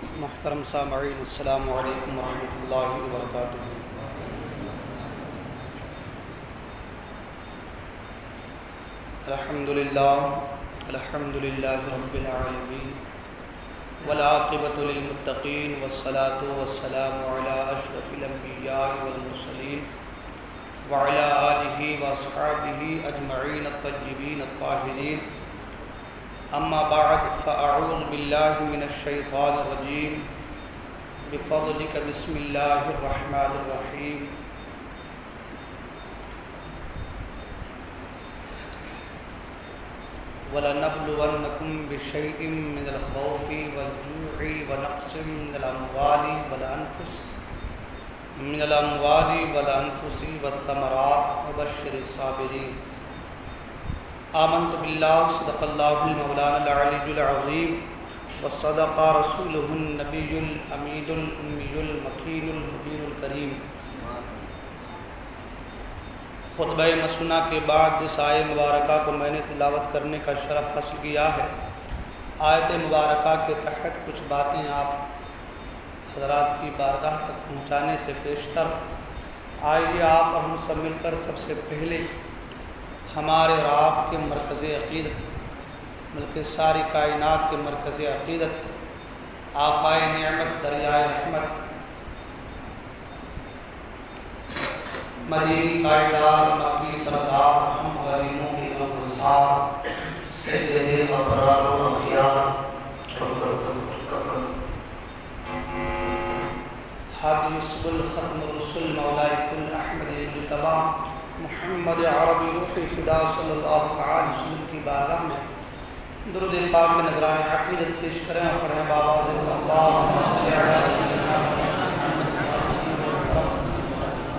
محترم سامعین، السلام علیکم ورحمۃ اللہ وبرکاتہ۔ الحمد للہ رب العالمین، والعاقبۃ للمتقین، والصلاة والسلام علی اشرف الانبیاء والمرسلین وعلی آلہ واصحابہ اجمعین الطیبین الطاہرین۔ اما بعد فاعوذ باللہ من الشیطان الرجیم، بفضلک بسم اللہ الرحمن الرحیم۔ وَلَنَبْلُوَنَّكُمْ بِشَيْءٍ مِّنَ الْخَوْفِ وَالْجُوعِ وَنَقْصٍ مِّنَ الْأَمْوَالِ وَالْأَنفُسِ وَالثَّمَرَاتِ وَبَشِّرِ الصَّابِرِينَ۔ آمنت باللہ، صدق اللہ المولانا العلی العظیم، وصدق رسولہ النبی الامین الامی المکین المبین الکریم۔ خطبہ مسنہ کے بعد جس آیت مبارکہ کو میں نے تلاوت کرنے کا شرف حاصل کیا ہے، آیت مبارکہ کے تحت کچھ باتیں آپ حضرات کی بارگاہ تک پہنچانے سے پیشتر آئیے آپ اور ہم سب مل کر سب سے پہلے ہمارے اور آپ کے مرکز عقیدت، بلکہ ساری کائنات کے مرکز عقیدت، آقائے نعمت دریائے رحمت، مدینی تاجدار مکی سردار ہم غریبوں کے غمگسار سید ابرار و اخیار حاجی یوسف الختم الرسل مولائے کل احمد مجتبی محمد عربی روح فدا صلی اللہ علیہ وسلم کی بارگاہ میں درود پاک کے نذران عقیدت پیش کریں اور پڑھیں بآواز بلند اللہم صلی علی سیدنا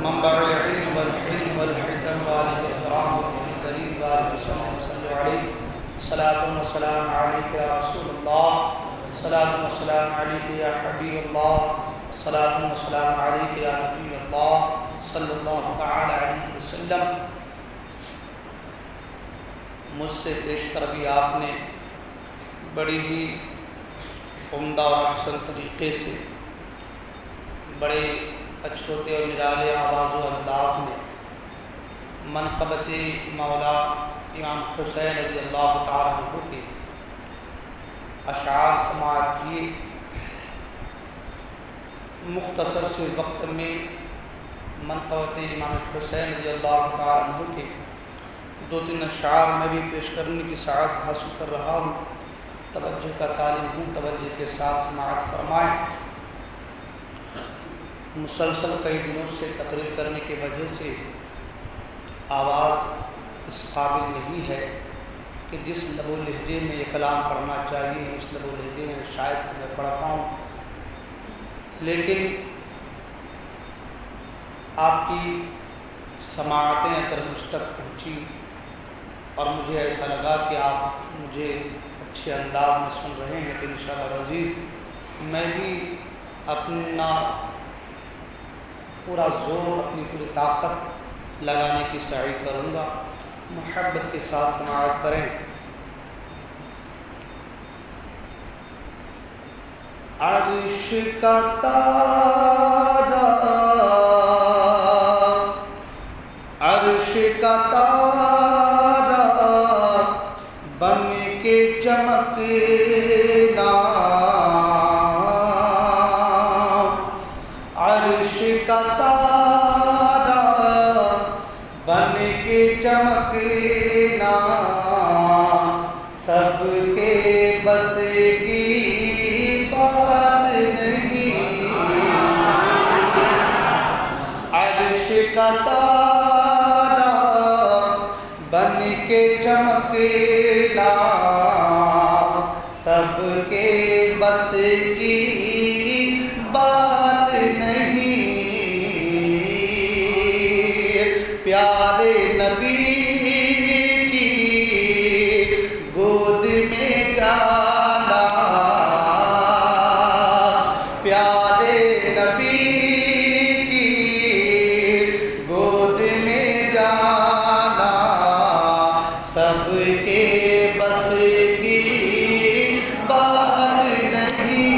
منبع العلم والحلم والحکم والہ الاکرام والکریم وآلہ وسلم صلی علیہ صلاۃ و سلام علیک یا رسول اللہ، صلاۃ و سلام علیک یا حبیب اللہ، صلاۃ و سلام علیک یا نبی اللہ صلی اللہ تعالی علیہ وسلم۔ مجھ سے پیشتر بھی آپ نے بڑی ہی عمدہ اور احسن طریقے سے بڑے اچھوتے اور نرالے آواز و انداز میں منقبت مولا امام حسین رضی اللہ تعالیٰ عنہ کے اشعار سماعت کیے۔ مختصر سے وقت میں منقبت امام حسین رضی اللہ تعالیٰ عنہ کے 2-3 اشعار میں بھی پیش کرنے کی سعادت حاصل کر رہا ہوں۔ توجہ کا طالب ہوں، توجہ کے ساتھ سماعت فرمائیں۔ مسلسل کئی دنوں سے تقریر کرنے کی وجہ سے آواز اس قابل نہیں ہے کہ جس لب و لہجے میں یہ کلام پڑھنا چاہیے اس لب و لہجے میں شاید کہ میں پڑھ پاؤں، لیکن آپ کی سماعتیں اگر مجھ تک پہنچی اور مجھے ایسا لگا کہ آپ مجھے اچھے انداز میں سن رہے ہیں تو انشاءاللہ العزیز میں بھی اپنا پورا زور، اپنی پوری طاقت لگانے کی سعی کروں گا۔ محبت کے ساتھ سماعت کریں۔ عرش کا تارا، عرش کا تارا بن کے چمکنا، عرش کا تارا بن کے چمکنا، سب کے بس کی بات نہیں، عرش کا تارا بن کے چمکنا، سب کے بس کی بات نہیں، پیارے نبی کی گود میں جانا، پیارے نبی کی گود میں جانا، سب کے بس کی بات نہیں،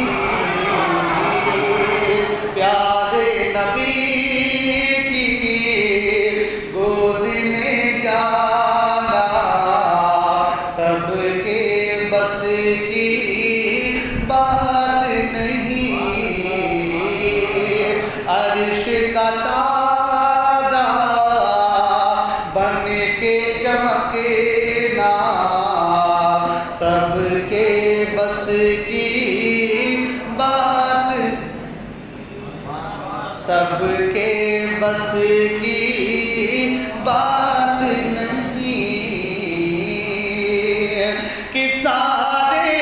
کی بات سب کے بس کی بات نہیں کہ سارے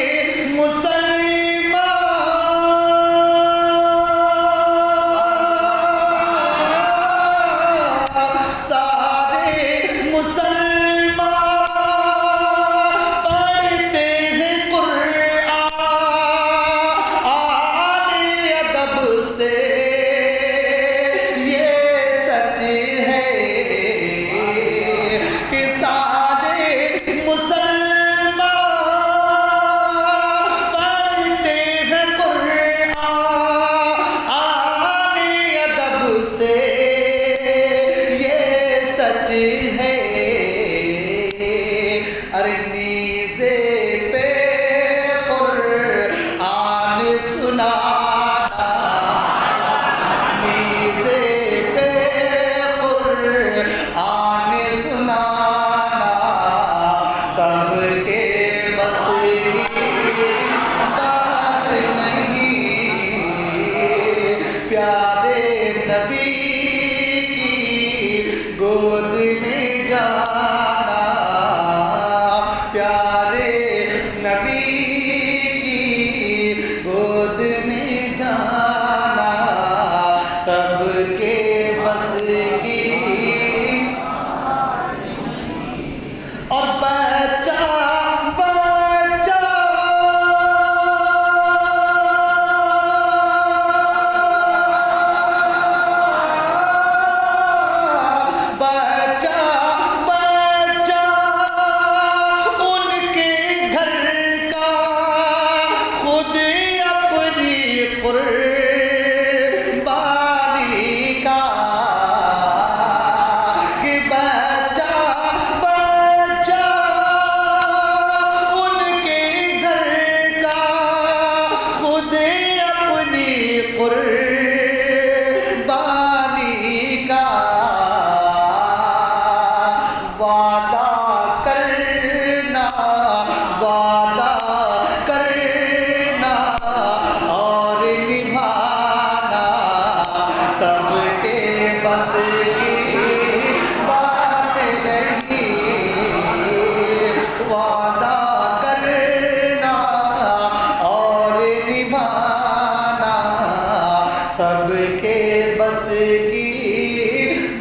سب کے بس کی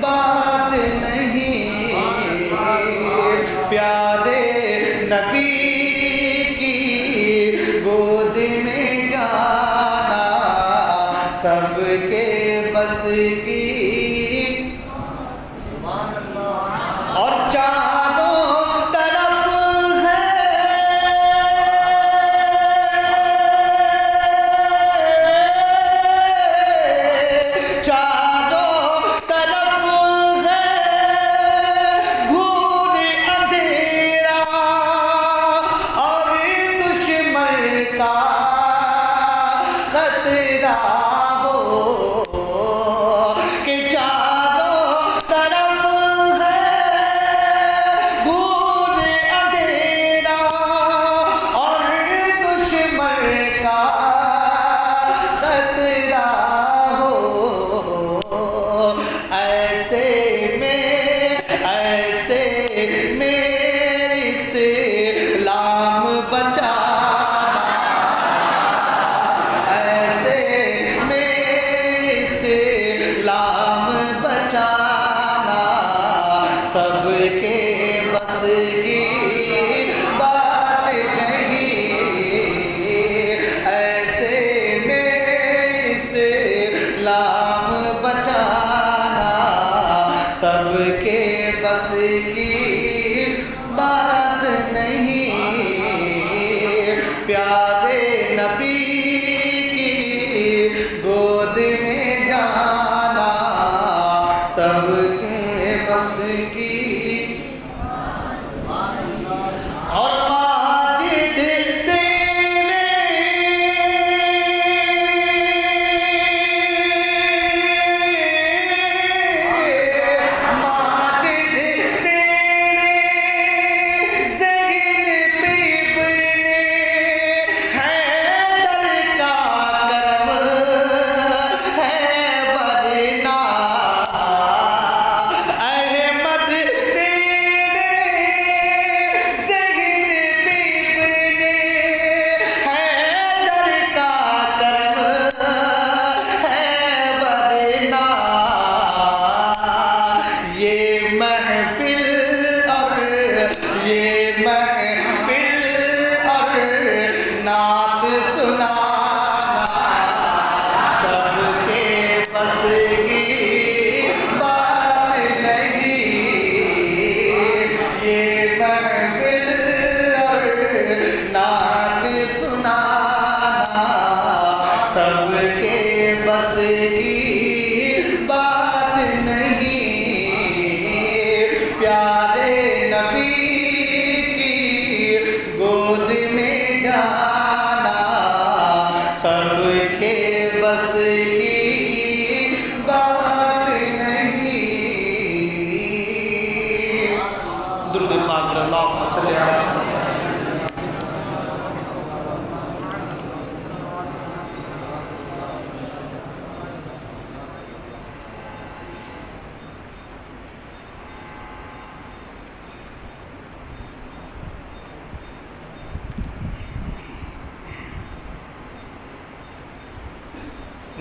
بات نہیں، پیارے نبی کی گود میں جانا سب کے بس کی، اور چاروں طرف خطرہ ہو کہ چاروں طرف ہے گور اندھیرا اور دشمن کا خطرہ ہو، ایسے میں اسلام بچا، کے بس کی بات نہیں، پیارے نبی کی گود میں جانا سب کے بس کی بات نہیں۔ درود پاک اللہم صلی علی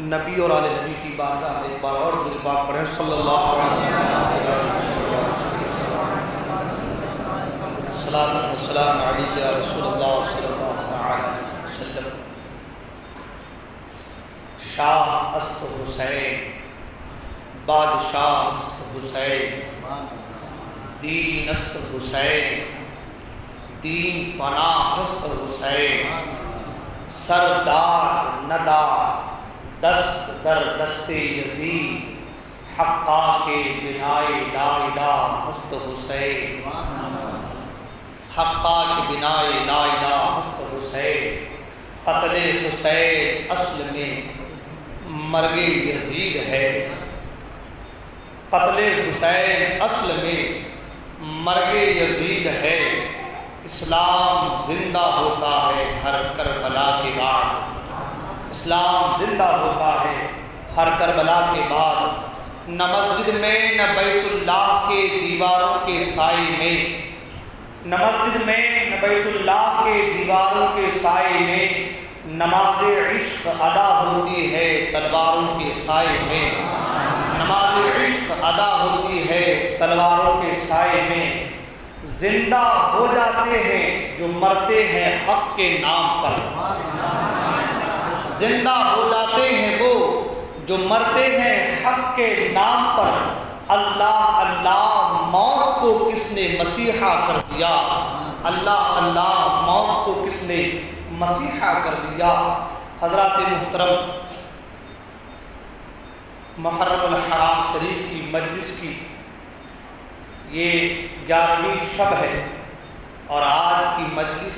نبی اور آل نبی کی بارگاہ میں ایک بار اور درود پاک پڑھیں صلی اللہ علیہ وسلم۔ صلاۃ و سلام علیک یا رسول اللہ صلی اللہ علیہ وسلم۔ شاہ است حسین، بادشاہ است حسین، دین است حسین، دین پناہ است حسین، سردار ندا دست در دست یزید، حقا کے بنائے لا الہ ہست حسین، حقا کے بنائے لا الہ ہست حسین۔ قتل حسین اصل میں مرگ یزید ہے، قتل حسین اصل میں مرگ یزید ہے۔ اسلام زندہ ہوتا ہے ہر کربلا کے بعد، اسلام زندہ ہوتا ہے ہر کربلا کے بعد۔ نہ مسجد میں نہ بیت اللہ کے دیواروں کے سائے میں، نہ مسجد میں نہ بیت اللہ کے دیواروں کے سائے میں، نماز عشق ادا ہوتی ہے تلواروں کے سائے میں، نماز عشق ادا ہوتی ہے تلواروں کے سائے میں۔ زندہ ہو جاتے ہیں جو مرتے ہیں حق کے نام پر، زندہ ہو جاتے ہیں وہ جو مرتے ہیں حق کے نام پر۔ اللہ اللہ موت کو کس نے مسیحا کر دیا، اللہ اللہ موت کو کس نے مسیحا کر دیا۔ حضرات محترم، محرم الحرام شریف کی مجلس کی یہ 11ویں شب ہے، اور آج کی مجلس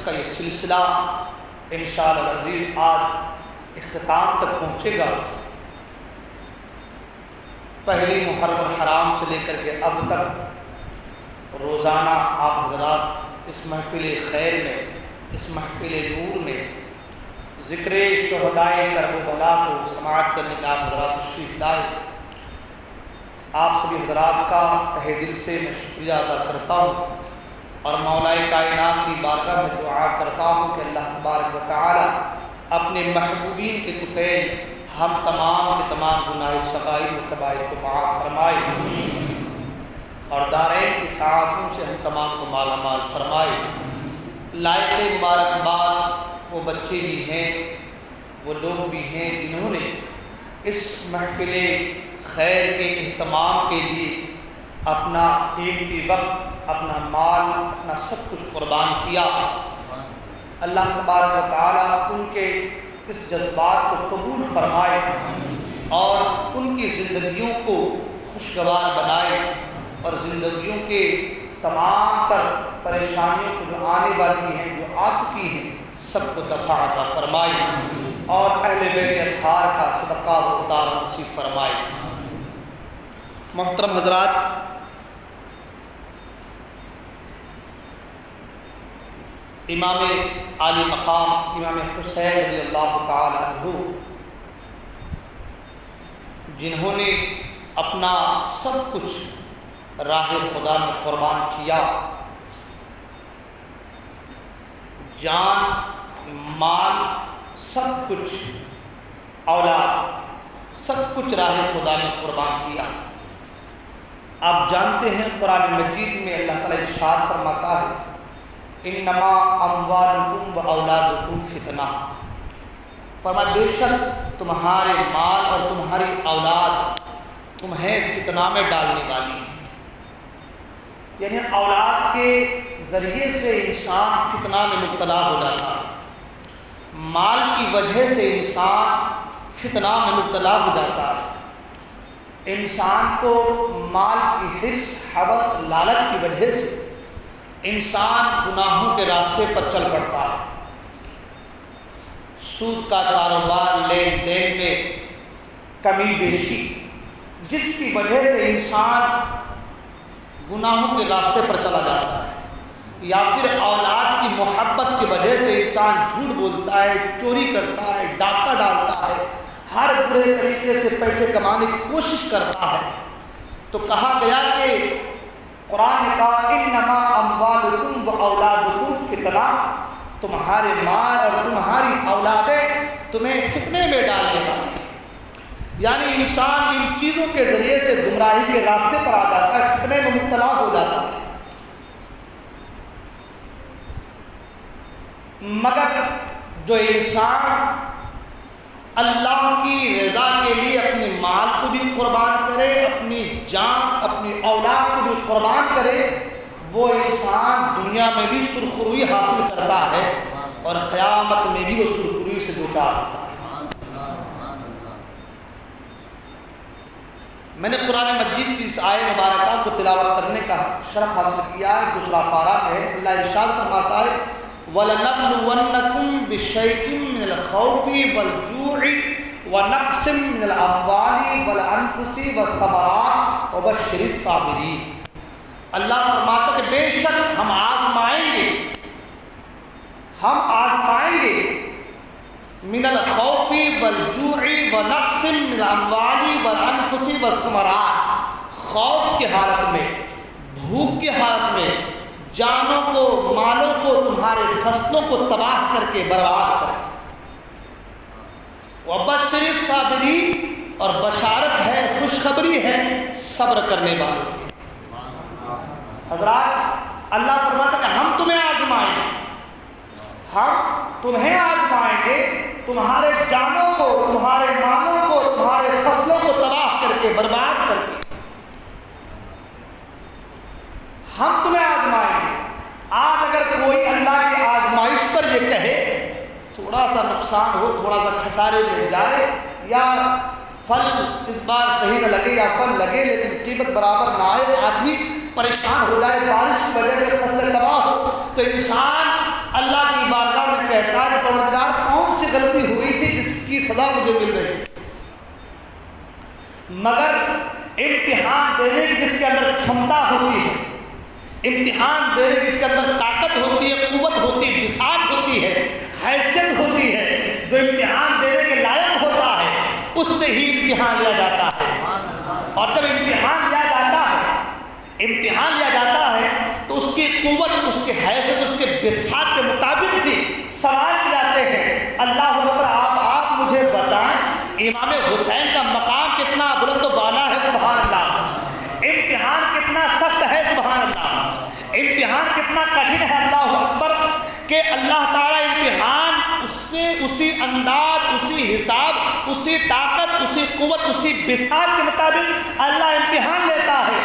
کا یہ سلسلہ انشاءاللہ العزیز آج اختتام تک پہنچے گا۔ پہلی محرم الحرام سے لے کر کے اب تک روزانہ آپ حضرات اس محفل خیر میں، اس محفل نور میں ذکر شہدائے کرب و بلا کو سماعت کرنے کا آپ حضرات تشریف لائے۔ آپ سبھی حضرات کا تہہ دل سے میں شکریہ ادا کرتا ہوں، اور مولا کائنات کی بارگاہ میں دعا کرتا ہوں کہ اللہ تبارک و تعالی اپنے محبوبین کے طفیل ہم تمام کے تمام گناہ صغائر و کبائر کو معاف فرمائے، اور دارین کی سعادتوں سے ہم تمام کو مالا مال فرمائے۔ لائق مبارکباد وہ بچے بھی ہیں، وہ لوگ بھی ہیں جنہوں نے اس محفل خیر کے اہتمام کے لیے اپنا قیمتی وقت، اپنا مال، اپنا سب کچھ قربان کیا۔ اللہ تبارک و تعالیٰ ان کے اس جذبات کو قبول فرمائے، اور ان کی زندگیوں کو خوشگوار بنائے، اور زندگیوں کے تمام تر پریشانیوں کو جو آنے والی ہیں، جو آ چکی ہیں، سب کو دفع عطا فرمائے، اور اہل بیت اطہار کا صدقہ و اتار نصیب فرمائے۔ محترم حضرات، امام عالی مقام امام حسین رضی اللہ تعالی عنہ، جنہوں نے اپنا سب کچھ راہ خدا میں قربان کیا، جان مال سب کچھ، اولاد سب کچھ راہ خدا میں قربان کیا۔ آپ جانتے ہیں قرآن مجید میں اللہ تعالیٰ ارشاد فرماتا ہے انما اموالکم و اولادکم فتنہ، فرمایا بے شک تمہارے مال اور تمہاری اولاد تمہیں فتنہ میں ڈالنے والی ہے۔ یعنی اولاد کے ذریعے سے انسان فتنہ میں مبتلا ہو جاتا ہے، مال کی وجہ سے انسان فتنہ میں مبتلا ہو جاتا ہے۔ انسان کو مال کی حرص، ہوس، لالچ کی وجہ سے انسان گناہوں کے راستے پر چل پڑتا ہے۔ سود کا کاروبار، لین دین میں کمی بیشی، جس کی وجہ سے انسان گناہوں کے راستے پر چلا جاتا ہے، یا پھر اولاد کی محبت کی وجہ سے انسان جھوٹ بولتا ہے، چوری کرتا ہے، ڈاکہ ڈالتا ہے، ہر برے طریقے سے پیسے کمانے کی کوشش کرتا ہے۔ تو کہا گیا کہ قرآن نے کہا انما اموالکم و اولادکم فتنہ، تمہارے مال اور تمہاری اولادیں تمہیں فتنے میں ڈالنے والی ہیں۔ یعنی انسان ان چیزوں کے ذریعے سے گمراہی کے راستے پر آ جاتا ہے، فتنے میں مبتلا ہو جاتا ہے۔ مگر جو انسان اللہ کی رضا کے لیے اپنے مال کو بھی قربان کرے، اپنی جان، اپنی اولاد کو بھی قربان کرے، وہ انسان دنیا میں بھی سرخروئی حاصل کرتا ہے اور قیامت میں بھی وہ سرخروئی سے دوچار ہوتا ہے۔ میں نے قرآن مجید کی اس آیت مبارکہ کو تلاوت کرنے کا شرف حاصل کیا ہے۔ دوسرا پارہ میں اللہ ارشاد فرماتا ہے وَلَنَبْلُوَنَّكُمْ بِشَيْءٍ مِّنَ الْخَوْفِ وَالْجُوعِ وَنَقْصٍ مِّنَ الْأَمْوَالِ وَالْأَنفُسِ وَالثَّمَرَاتِ وَبَشِّرِ الصَّابِرِينَ۔ اللہ فرماتا ہے کہ بے شک ہم آزمائیں گے من الخوف والجوع ونقص من الاموال والانفس والثمرات، خوف کی حالت میں، بھوک کی حالت میں، جانوں کو، مالوں کو، تمہارے فصلوں کو تباہ کر کے برباد کریں۔ وبشر الصابرین، اور بشارت ہے، خوشخبری ہے صبر کرنے والوں کی۔ حضرات اللہ فرماتا ہے کہ ہم تمہیں آزمائیں گے، ہم تمہیں آزمائیں گے، تمہارے جانوں کو، تمہارے مالوں کو، تمہارے فصلوں کو تباہ کر کے، برباد کر کے ہم تمہیں آزمائیں گے۔ آج اگر کوئی اللہ کی آزمائش پر یہ کہے، تھوڑا سا نقصان ہو، تھوڑا سا خسارے میں جائے، یا پھل اس بار صحیح نہ لگے یا پھل لگے لیکن قیمت برابر نہ آئے، آدمی پریشان ہو جائے، بارش کی وجہ سے فصل تباہ ہو، تو انسان اللہ کی بارگاہ میں کہتا ہے کہ پروردگار کون سی غلطی ہوئی تھی جس کی سزا مجھے مل رہی؟ مگر امتحان دینے کی جس کے اندر چھمتا ہوتی ہے، امتحان دینے کی جس کے اندر طاقت ہوتی ہے، قوت ہوتی ہے، بساط ہوتی ہے، حیثیت ہوتی ہے، جو امتحان دینے کے لائق ہوتا ہے، اس سے ہی امتحان لیا جاتا ہے۔ اور جب امتحان لیا جاتا ہے تو اس کی قوت، اس کی حیثیت، اس کے بساط کے مطابق ہی سوال کیے جاتے ہیں۔ اللہ اکبر، آپ مجھے بتائیں امام حسین کا مقام کتنا بلند و بالا ہے، سبحان اللہ، امتحان کتنا سخت ہے، سبحان اللہ، امتحان کتنا کٹھن ہے، اللہ اکبر، کہ اللہ تعالیٰ امتحان اس سے اسی انداز، اسی حساب، اسی طاقت، اسی قوت، اسی بساط کے مطابق اللہ امتحان لیتا ہے۔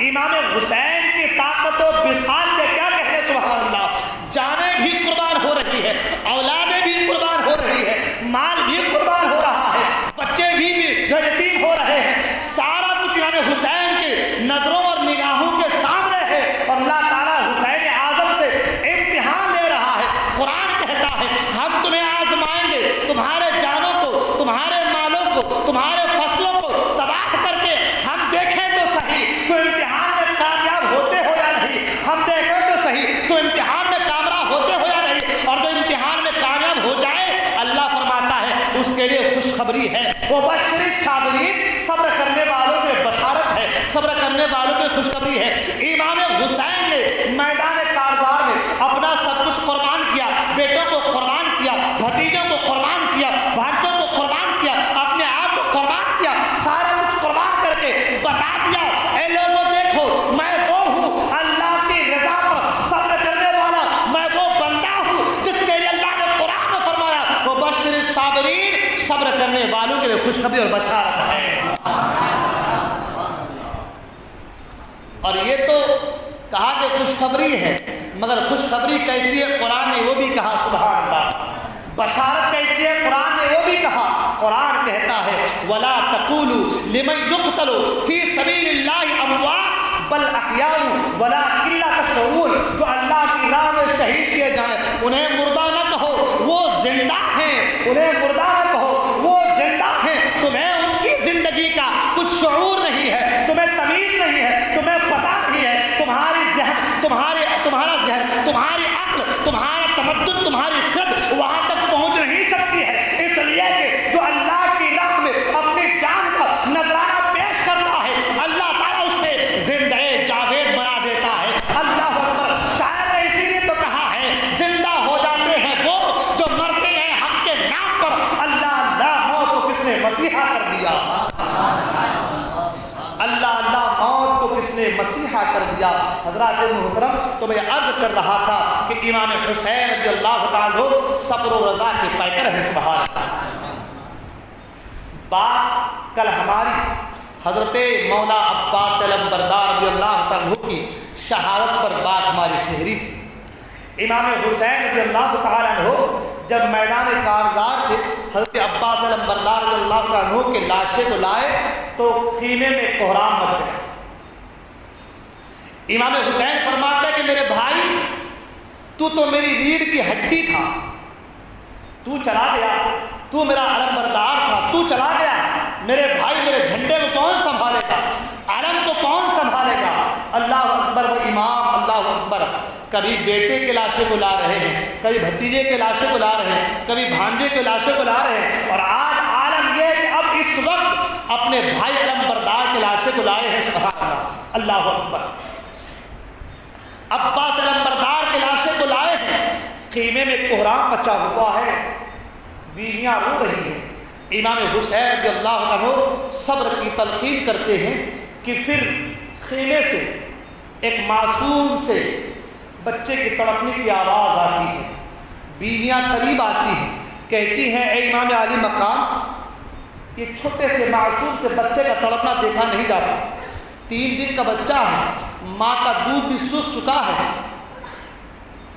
امام حسین کی طاقت و بساط کے کیا کہنے، سبحان اللہ، جانیں بھی قربان ہو رہی ہے، اولادیں بھی قربان ہو رہی ہے، مال بھی قربان ہو رہا ہے، بچے بھی جو یتیم ہو رہے ہیں، سارا کچھ امام حسین کی نظروں اور نگاہوں کے سامنے ہے، اور اللہ تعالیٰ حسین اعظم سے امتحان لے رہا ہے۔ قرآن کہتا ہے ہم تمہیں آزمائیں گے، تمہارے جانوں کو، تمہارے مالوں کو، تمہارے فصلوں کو تباہ کر کے ہم دیکھیں تو صحیح تو امتحان میں کامیاب ہوتے ہو یا نہیں، ہم دیکھیں تو صحیح تو امتحان میں کامیاب ہوتے ہو یا نہیں، اور جو امتحان میں کامیاب ہو جائے، اللہ فرماتا ہے اس کے لیے خوشخبری ہے۔ وہ بشر الصابرین، صبر کرنے والوں کے بشارت ہے، صبر کرنے والوں کی خوشخبری ہے۔ امام حسین نے میدان کارزار میں اپنا سب کچھ قربان کیا، بیٹوں کو قربان کیا، بھتیجوں کو قربان کیا، بھانجوں کو قربان کیا، اپنے آپ کو قربان کیا، سارا کچھ قربان کر کے بتا دیا، اے لوگوں دیکھو میں وہ ہوں اللہ کی رضا پر صبر کرنے والا، میں وہ بندہ ہوں جس کے لیے اللہ نے قرآن میں فرمایا وہ بشر الصابرین، صبر کرنے والوں کے لیے خوشخبری اور بشارت ہے۔ اور یہ تو کہا کہ خوشخبری ہے، مگر خوشخبری کیسی ہے، قرآن نے وہ بھی کہا، سبحان اللہ، بشارت ولا تقولوا لمن يقتل في سبيل الله اموات بل احیاء ولکن لا تشعرون. جو اللہ کی راہ میں شہید کیے جائیں انہیں مردہ نہ کہو، وہ زندہ ہیں. انہیں مردہ نہ کہو، وہ زندہ ہیں. تمہیں ان کی زندگی کا کچھ شعور نہیں ہے، تمہیں تمیز نہیں ہے، تمہیں پتہ نہیں ہے. تمہاری ذہن، تمہارا ذہن، تمہاری عقل، تمہارا تمدن، تمہاری خرد وہاں تک پہنچ نہیں سکتی ہے. اس لیے کہ جو اللہ کی راہ میں اپنی جان کا نذرانہ پیش کرتا ہے اللہ تعالیٰ اسے زندہ جاوید بنا دیتا ہے. اللہ اکبر. شاعر نے اسی لیے تو کہا ہے زندہ ہو جاتے ہیں وہ جو مرتے ہیں حق کے نام پر. اللہ موت کو کس نے مسیحا کر دیا. اللہ موت کو کس نے مسیحا کر دیا. حضرات محترم، تو میں عرض کر رہا تھا کہ امام حسین رضی اللہ تعالیٰ صبر و رضا کے پیکر ہیں. سبحان اللہ. بات کل ہماری حضرت مولا عباس علمبردار رضی اللہ تعالیٰ کی شہادت پر بات ہماری ٹھہری تھی. امام حسین رضی اللہ تعالیٰ عنہ جب میدان کارزار سے حضرت عباس علمبردار رضی اللہ تعالیٰ عنہ کے لاشے کو لائے تو خیمے میں کوہرام مچ گیا. امام حسین فرماتے کہ میرے بھائی تو میری ریڑھ کی ہڈی تھا، تو چلا گیا. تو میرا علمبردار تھا، تو چلا گیا. میرے بھائی میرے جھنڈے کو کون سنبھالے گا؟ علم کو کون سنبھالے گا؟ اللہ اکبر. وہ امام اللہ اکبر کبھی بیٹے کے لاشے کو لا رہے ہیں، کبھی بھتیجے کے لاشے کو لا رہے ہیں، کبھی بھانجے کے لاشے کو لا رہے ہیں. اور آج عالم یہ کہ اب اس وقت اپنے بھائی علمبردار کے لاشے کو لائے ہیں. سبحان اللہ. اللہ اکبر. عباس علمبردار کے لاشے کو لائے ہیں. خیمے میں کوہرام مچا ہوا ہے، بیویاں رو رہی ہیں. امام حسین رضی اللہ عنہ صبر کی تلقین کرتے ہیں کہ پھر خیمے سے ایک معصوم سے بچے کی تڑپنے کی آواز آتی ہے. بیویاں قریب آتی ہیں، کہتی ہیں اے امام عالی مقام، یہ چھوٹے سے معصوم سے بچے کا تڑپنا دیکھا نہیں جاتا. 3 دن کا بچہ ہے، ماں کا دودھ بھی سوکھ چکا ہے.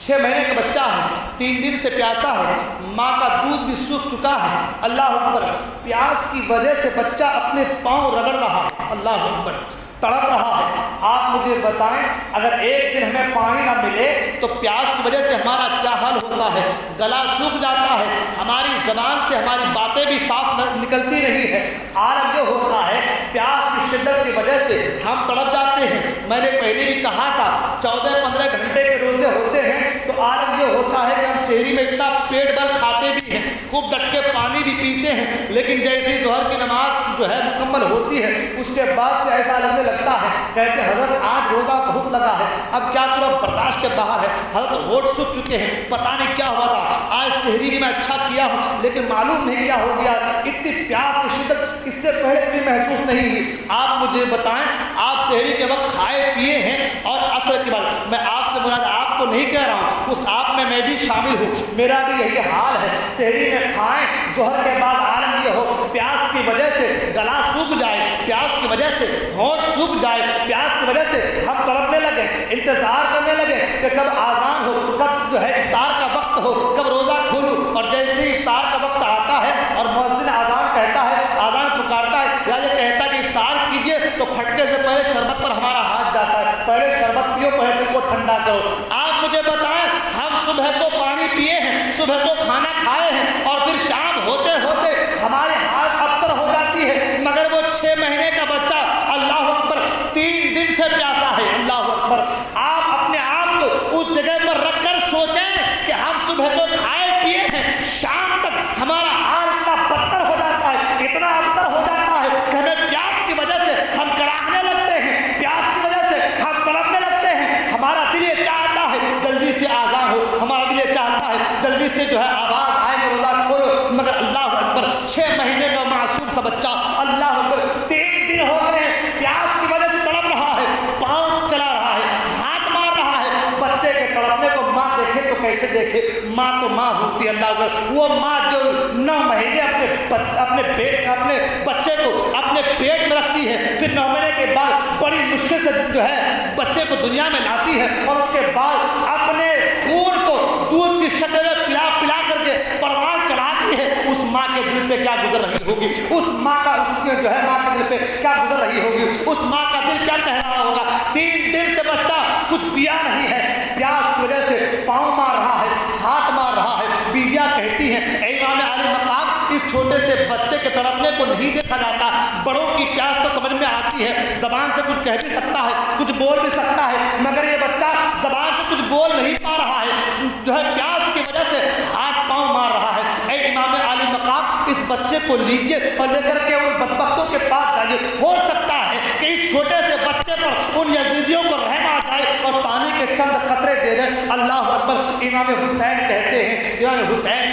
6 مہینے کا بچہ ہے، 3 دن سے پیاسا ہے، ماں کا دودھ بھی سوکھ چکا ہے. اللہ اکبر. پیاس کی وجہ سے بچہ اپنے پاؤں رگڑ رہا ہے. اللہ اکبر. تڑپ رہا ہے. آپ مجھے بتائیں اگر ایک دن ہمیں پانی نہ ملے تو پیاس کی وجہ سے ہمارا کیا حال ہوتا ہے؟ گلا سوکھ جاتا ہے، ہماری زبان سے ہماری باتیں بھی صاف نکلتی نہیں ہے. عالم یہ ہوتا ہے پیاس کی شدت کی وجہ سے ہم تڑپ جاتے ہیں. میں نے پہلے بھی کہا تھا 14-15 گھنٹے کے روزے ہوتے ہیں تو عالم یہ ہوتا ہے کہ ہم شہری میں اتنا پیٹ بھر کھاتے بھی ہیں، خوب ڈٹ کے پانی بھی پیتے ہیں، لیکن جیسی ظہر کی نماز جو ہے مکمل ہوتی ہے اس کے بعد سے ایسا لگنے لگتا ہے، کہتے حضرت آج روزہ بہت لگا ہے، اب کیا کرو، برداشت کے باہر ہے. حضرت ہوٹ سوکھ چکے ہیں، پتہ نہیں کیا ہوا تھا، آج شہری بھی میں اچھا کیا ہوں لیکن معلوم نہیں کیا ہو گیا. اتنی پیاس کی شدت اس سے پہلے کبھی محسوس نہیں ہوئی. آپ مجھے بتائیں آپ شہری کے وقت کھائے پیے ہیں اور عصر کے بعد، میں آپ سے مراد آپ کو نہیں کہہ رہا ہوں، اس آپ میں بھی شامل ہوں، میرا بھی یہی حال ہے. شہری میں کھائیں، ظہر کے بعد عالم یہ ہو پیاس کی وجہ سے گلا سوکھ جائے، پیاس کی وجہ سے ہونٹ سوکھ جائے، پیاس کی وجہ سے ہم تڑپنے لگے، انتظار کرنے لگے کہ کب آذان ہو، کب جو ہے افطار کا وقت ہو، کب روزہ کھولوں. اور جیسے ہی افطار کا وقت آتا ہے اور مؤذن آذان کہتا ہے، آذان پکارتا ہے یا یہ کہتا ہے کہ افطار کیجئے تو پھٹکے سے پہلے شربت پر ہمارا ہاتھ جاتا ہے، پہلے شربت پیو، پہلے دل کو ٹھنڈا کرو. آپ مجھے بتائیں ہم صبح کو پانی پیے ہیں، صبح کو کھانا کھائے ہیں اور پھر شام ہوتے ہوتے ہمارے ہاتھ ابتر ہو جاتی ہے، مگر وہ 6 مہینے کا بچہ اللہ اکبر 3 دن سے پیاسا ہے. اللہ اکبر. آپ اپنے آپ کو اس جگہ پر رکھ کر سوچیں کہ ہم صبح کو کھائے پیے ہیں، شام تک ہمارا حال اتنا بدتر ہو جاتا ہے، اتنا ابتر ہو جاتا ہے کہ ہمیں پیاس کی وجہ سے ہم کراہنے لگتے ہیں، پیاس کی وجہ سے ہم تڑپنے لگتے ہیں. ہمارا دل یہ چاہتا ہے جلدی سے آزان ہو، ہمارا دل یہ چاہتا ہے جلدی سے جو ہے آواز آئے کہ روزہ کھولو، مگر اللہ اکبر 6 مہینے کا معصوم سا بچہ اللہ اکبر 3 دن ہو گئے ہیں، پیاس کی وجہ سے تڑپ رہا ہے، پاؤں چلا رہا ہے، ہاتھ مار رہا ہے. بچے کے تڑپنے کو ماں دیکھے تو کیسے دیکھے؟ ماں تو ماں ہوتی ہے. اللہ اکبر. وہ ماں جو 9 مہینے اپنے بچے کو اپنے پیٹ میں رکھتی ہے، پھر 9 مہینے کے بعد بڑی مشکل سے جو ہے بچے کو دنیا میں لاتی ہے اور اس کے بعد اپنے خون کو دودھ کی شکل میں پلا کر کے پروان چڑھاتی ہے. اس ماں کے دل پہ کیا گزر رہی ہوگی، اس ماں کا جو ہے ماں کے دل پہ کیا گزر رہی ہوگی، اس ماں کا دل کیا کہہ رہا ہوگا۔ 3 دن سے بچہ کچھ پیا نہیں ہے، پیاس کی وجہ سے پاؤں مار رہا ہے، ہاتھ مار رہا ہے۔ بیویاں کہتی ہیں اے امام عالی مقام، اس چھوٹے سے بچے کے تڑپنے کو نہیں دیکھا جاتا، بڑوں کی پیاس تو سمجھ میں آتی ہے، زبان سے کچھ کہہ بھی سکتا ہے، کچھ بول بھی سکتا ہے، مگر یہ بچہ زبان سے کچھ بول نہیں پا رہا ہے، جو ہے پیاس کی وجہ سے ہاتھ پاؤں مار رہا ہے۔ اے امام عالی مقام، اس بچے کو لیجئے اور لے کر کے ان بدبختوں کے پاس جائیے، ہو سکتا ہے کہ اس چھوٹے سے بچے پر ان یزیدیوں کو رحم آ جائے اور پانی کے چند قطرے دے دیں۔ اللہ اکبر۔ امام حسین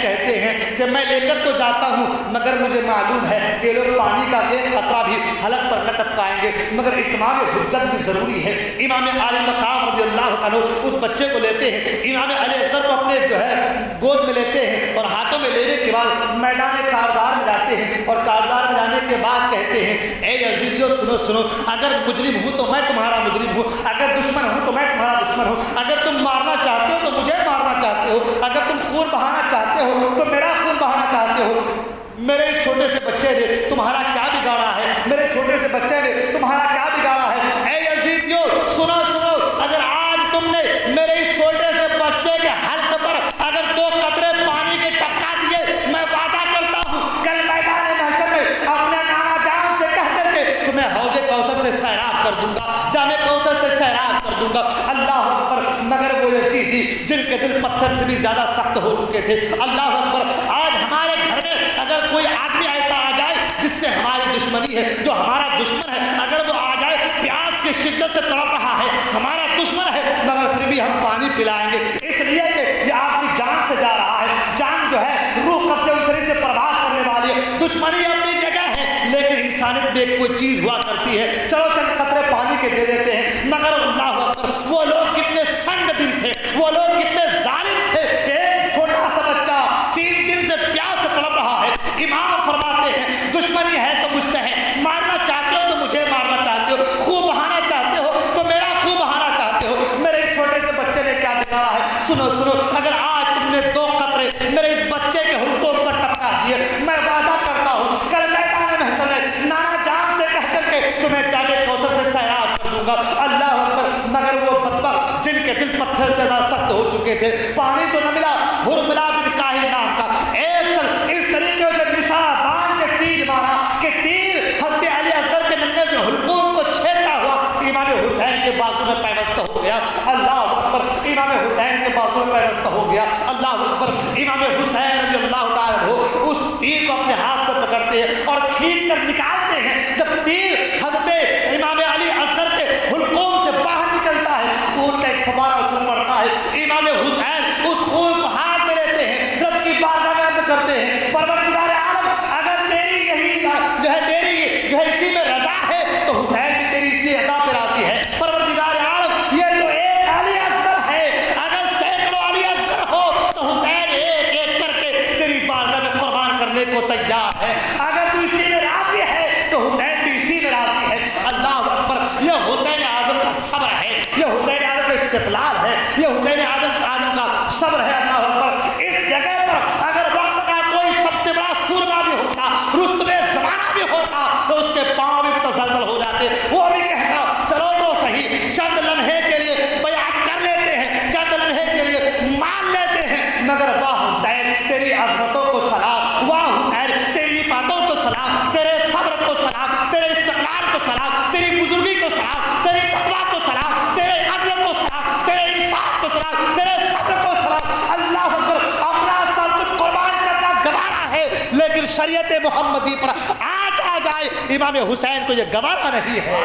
کہتے ہیں کہ میں لے کر تو جاتا ہوں، مگر مجھے معلوم ہے کہ لوگ پانی کا ایک قطرہ بھی حلق پر نہ ٹپکائیں گے، مگر اتمام حجت بھی ضروری ہے۔ امام عالی مقام رضی اللہ عنہ اس بچے کو لیتے ہیں، امام علی اصغر کو اپنے جو ہے گود میں لیتے ہیں اور ہاتھوں میں لینے کے بعد میدان کارزار میں جاتے ہیں، اور کارزار میں جانے کے بعد کہتے ہیں اے یزیدیو سنو، اگر مجرم ہوں تو میں تمہارا مجرم ہوں، اگر دشمن ہوں تو میں تمہارا دشمن ہوں، اگر تم مارنا چاہتے ہو تو مجھے مارنا چاہتے ہو، اگر تم خون بہانا چاہتے ہو تو میرا خون بہانا چاہتے ہو۔ میرے چھوٹے سے بچے نے تمہارا کیا بگاڑا ہے، میرے چھوٹے سے بچے نے تمہارا کیا بگاڑا ہے۔ اے یزیدیو سنو، اگر آج تم نے میرے اس چھوٹے سے بچے کے حلق پر اگر 2 قطرے پانی کے ٹپکا دیے، میں وعدہ کرتا ہوں کل میدان محشر میں اپنے نانا جان سے کہہ کر کے تمہیں حوض کوثر سے سیراب کر دوں گا، جام کوثر سے سیراب کر دوں گا۔ اللہ اکبر۔ مگر وہ یزیدی جن کے دل پتھر سے بھی زیادہ سخت ہو چکے تھے، اللہ اکبر، آج ہمارے گھر میں اگر کوئی آدمی ایسا آ جائے جس سے ہماری دشمنی ہے، جو ہمارا دشمن ہے، اگر وہ آ جائے پیاس کی شدت سے تڑپ رہا ہے، ہمارا دشمن ہے، مگر پھر بھی ہم پانی پلائیں گے، اس لیے کہ یہ آدمی جان سے جا رہا ہے، جان جو ہے روح قبض سے انسری سے پرواز کرنے والی ہے، دشمنی اپنی جگہ ہے، لیکن انسانیت میں ایک کوئی چیز ہوا کرتی ہے، چلو چند قطرے پانی کے دے دیتے ہیں۔ مگر اللہ اکبر، وہ لوگ کتنے سنگ دل تھے، وہ لوگ کتنے ظالم تھے۔ ایک چھوٹا سا بچہ 3 دن سے پیاس سے تڑپ رہا ہے، امام فرماتے ہیں دشمنی ہے تو مجھ سے ہے، مارنا چاہتے ہو تو مجھے مارنا چاہتے ہو، خون بہانا چاہتے ہو تو میرا خون بہانا چاہتے ہو، میرے اس چھوٹے سے بچے نے کیا بگاڑا ہے۔ سنو، اگر آج تم نے 2 قطرے میرے اس بچے کے حلقوں پر ٹپکا دیے، میں وعدہ کرتا ہوں کل میدان محشر میں نانا جان سے کہہ کر کے تمہیں جام کوثر سے سیراب کر دوں گا۔ اللہ اکبر۔ مگر وہ بدبخت جن کے دل پتھر سے زیادہ سخت ہو چکے تھے، پانی تو نہ ملا، حرملہ بن کاہل نام کا ایک شخص اس طریقے سے نشانہ باندھ کے تیر مارا کہ تیر حضرت علی اصغر کے ننھے سے حلقوم کو چھیدتا ہوا امام حسین کے بازو میں پیوستہ ہو گیا۔ اللہ اکبر۔ امام حسین کے بازو میں پیوستہ ہو گیا۔ اللہ اکبر۔ امام حسین رضی اللہ تعالیٰ عنہ اس تیر کو اپنے ہاتھ سے پکڑتے ہیں اور کھینچ کر نکالتے ہیں۔ جب تیر حضرت امام علی اصغر کے حلقوم سے باہر نکلتا ہے، خون کا ایک فوارہ اچھل پڑتا ہے، امام حسین اس خون کو ہاتھ میں لیتے ہیں، رب کی بارگاہ میں عرض کرتے ہیں پروردگار عالم، اگر تیری یہی جو ہے تیری جو ہے اسی میں رضا ہے تو حسین بھی تیری اسی ادا پہ راضی ہے۔ پروردگار عالم، یہ تو ایک علی اصغر ہے، اگر سینکڑوں علی اصغر ہو تو حسین ایک ایک کر کے تیری بارگاہ میں قربان کرنے کو تیار ہے، اگر تو اسی میں راضی ہے تو حسین بھی اسی میں راضی ہے۔ اللہ اکبر۔ یہ حسین اعظم کا صبر ہے، یہ حسین اعظم کا استقلال ہے، یہ حسین اعظم کا صبر ہے۔ اللہ اکبر۔ اس جگہ پر اگر وقت کا کوئی سب سے بڑا سورما بھی ہوتا، رستم زمانہ بھی ہوتا، تو اس کے پاؤں بھی تزلزل ہو جاتے، وہ بھی کہتا چلو تو صحیح، چند لمحے کے لیے بیعت کر لیتے ہیں، چند لمحے کے لیے مان لیتے ہیں، مگر واہ حسین تیری عظمتوں کو سلام، واہ حسین تیری رفعتوں کو سلام، تیرے صبر کو سلام، تیرے استقلال کو سلام، تیری بزرگی کو سلام، تیری تقویٰ کو سلام، تیرے عدل کو سلام، تیرے انصاف کو سلام، تیرے صبر کو سلام۔ اللہ اکبر۔ اپنا سب کچھ قربان کرنا گوارا ہے، لیکن شریعت محمدی پر آج آ جائے امام حسین کو یہ گوارا نہیں ہے۔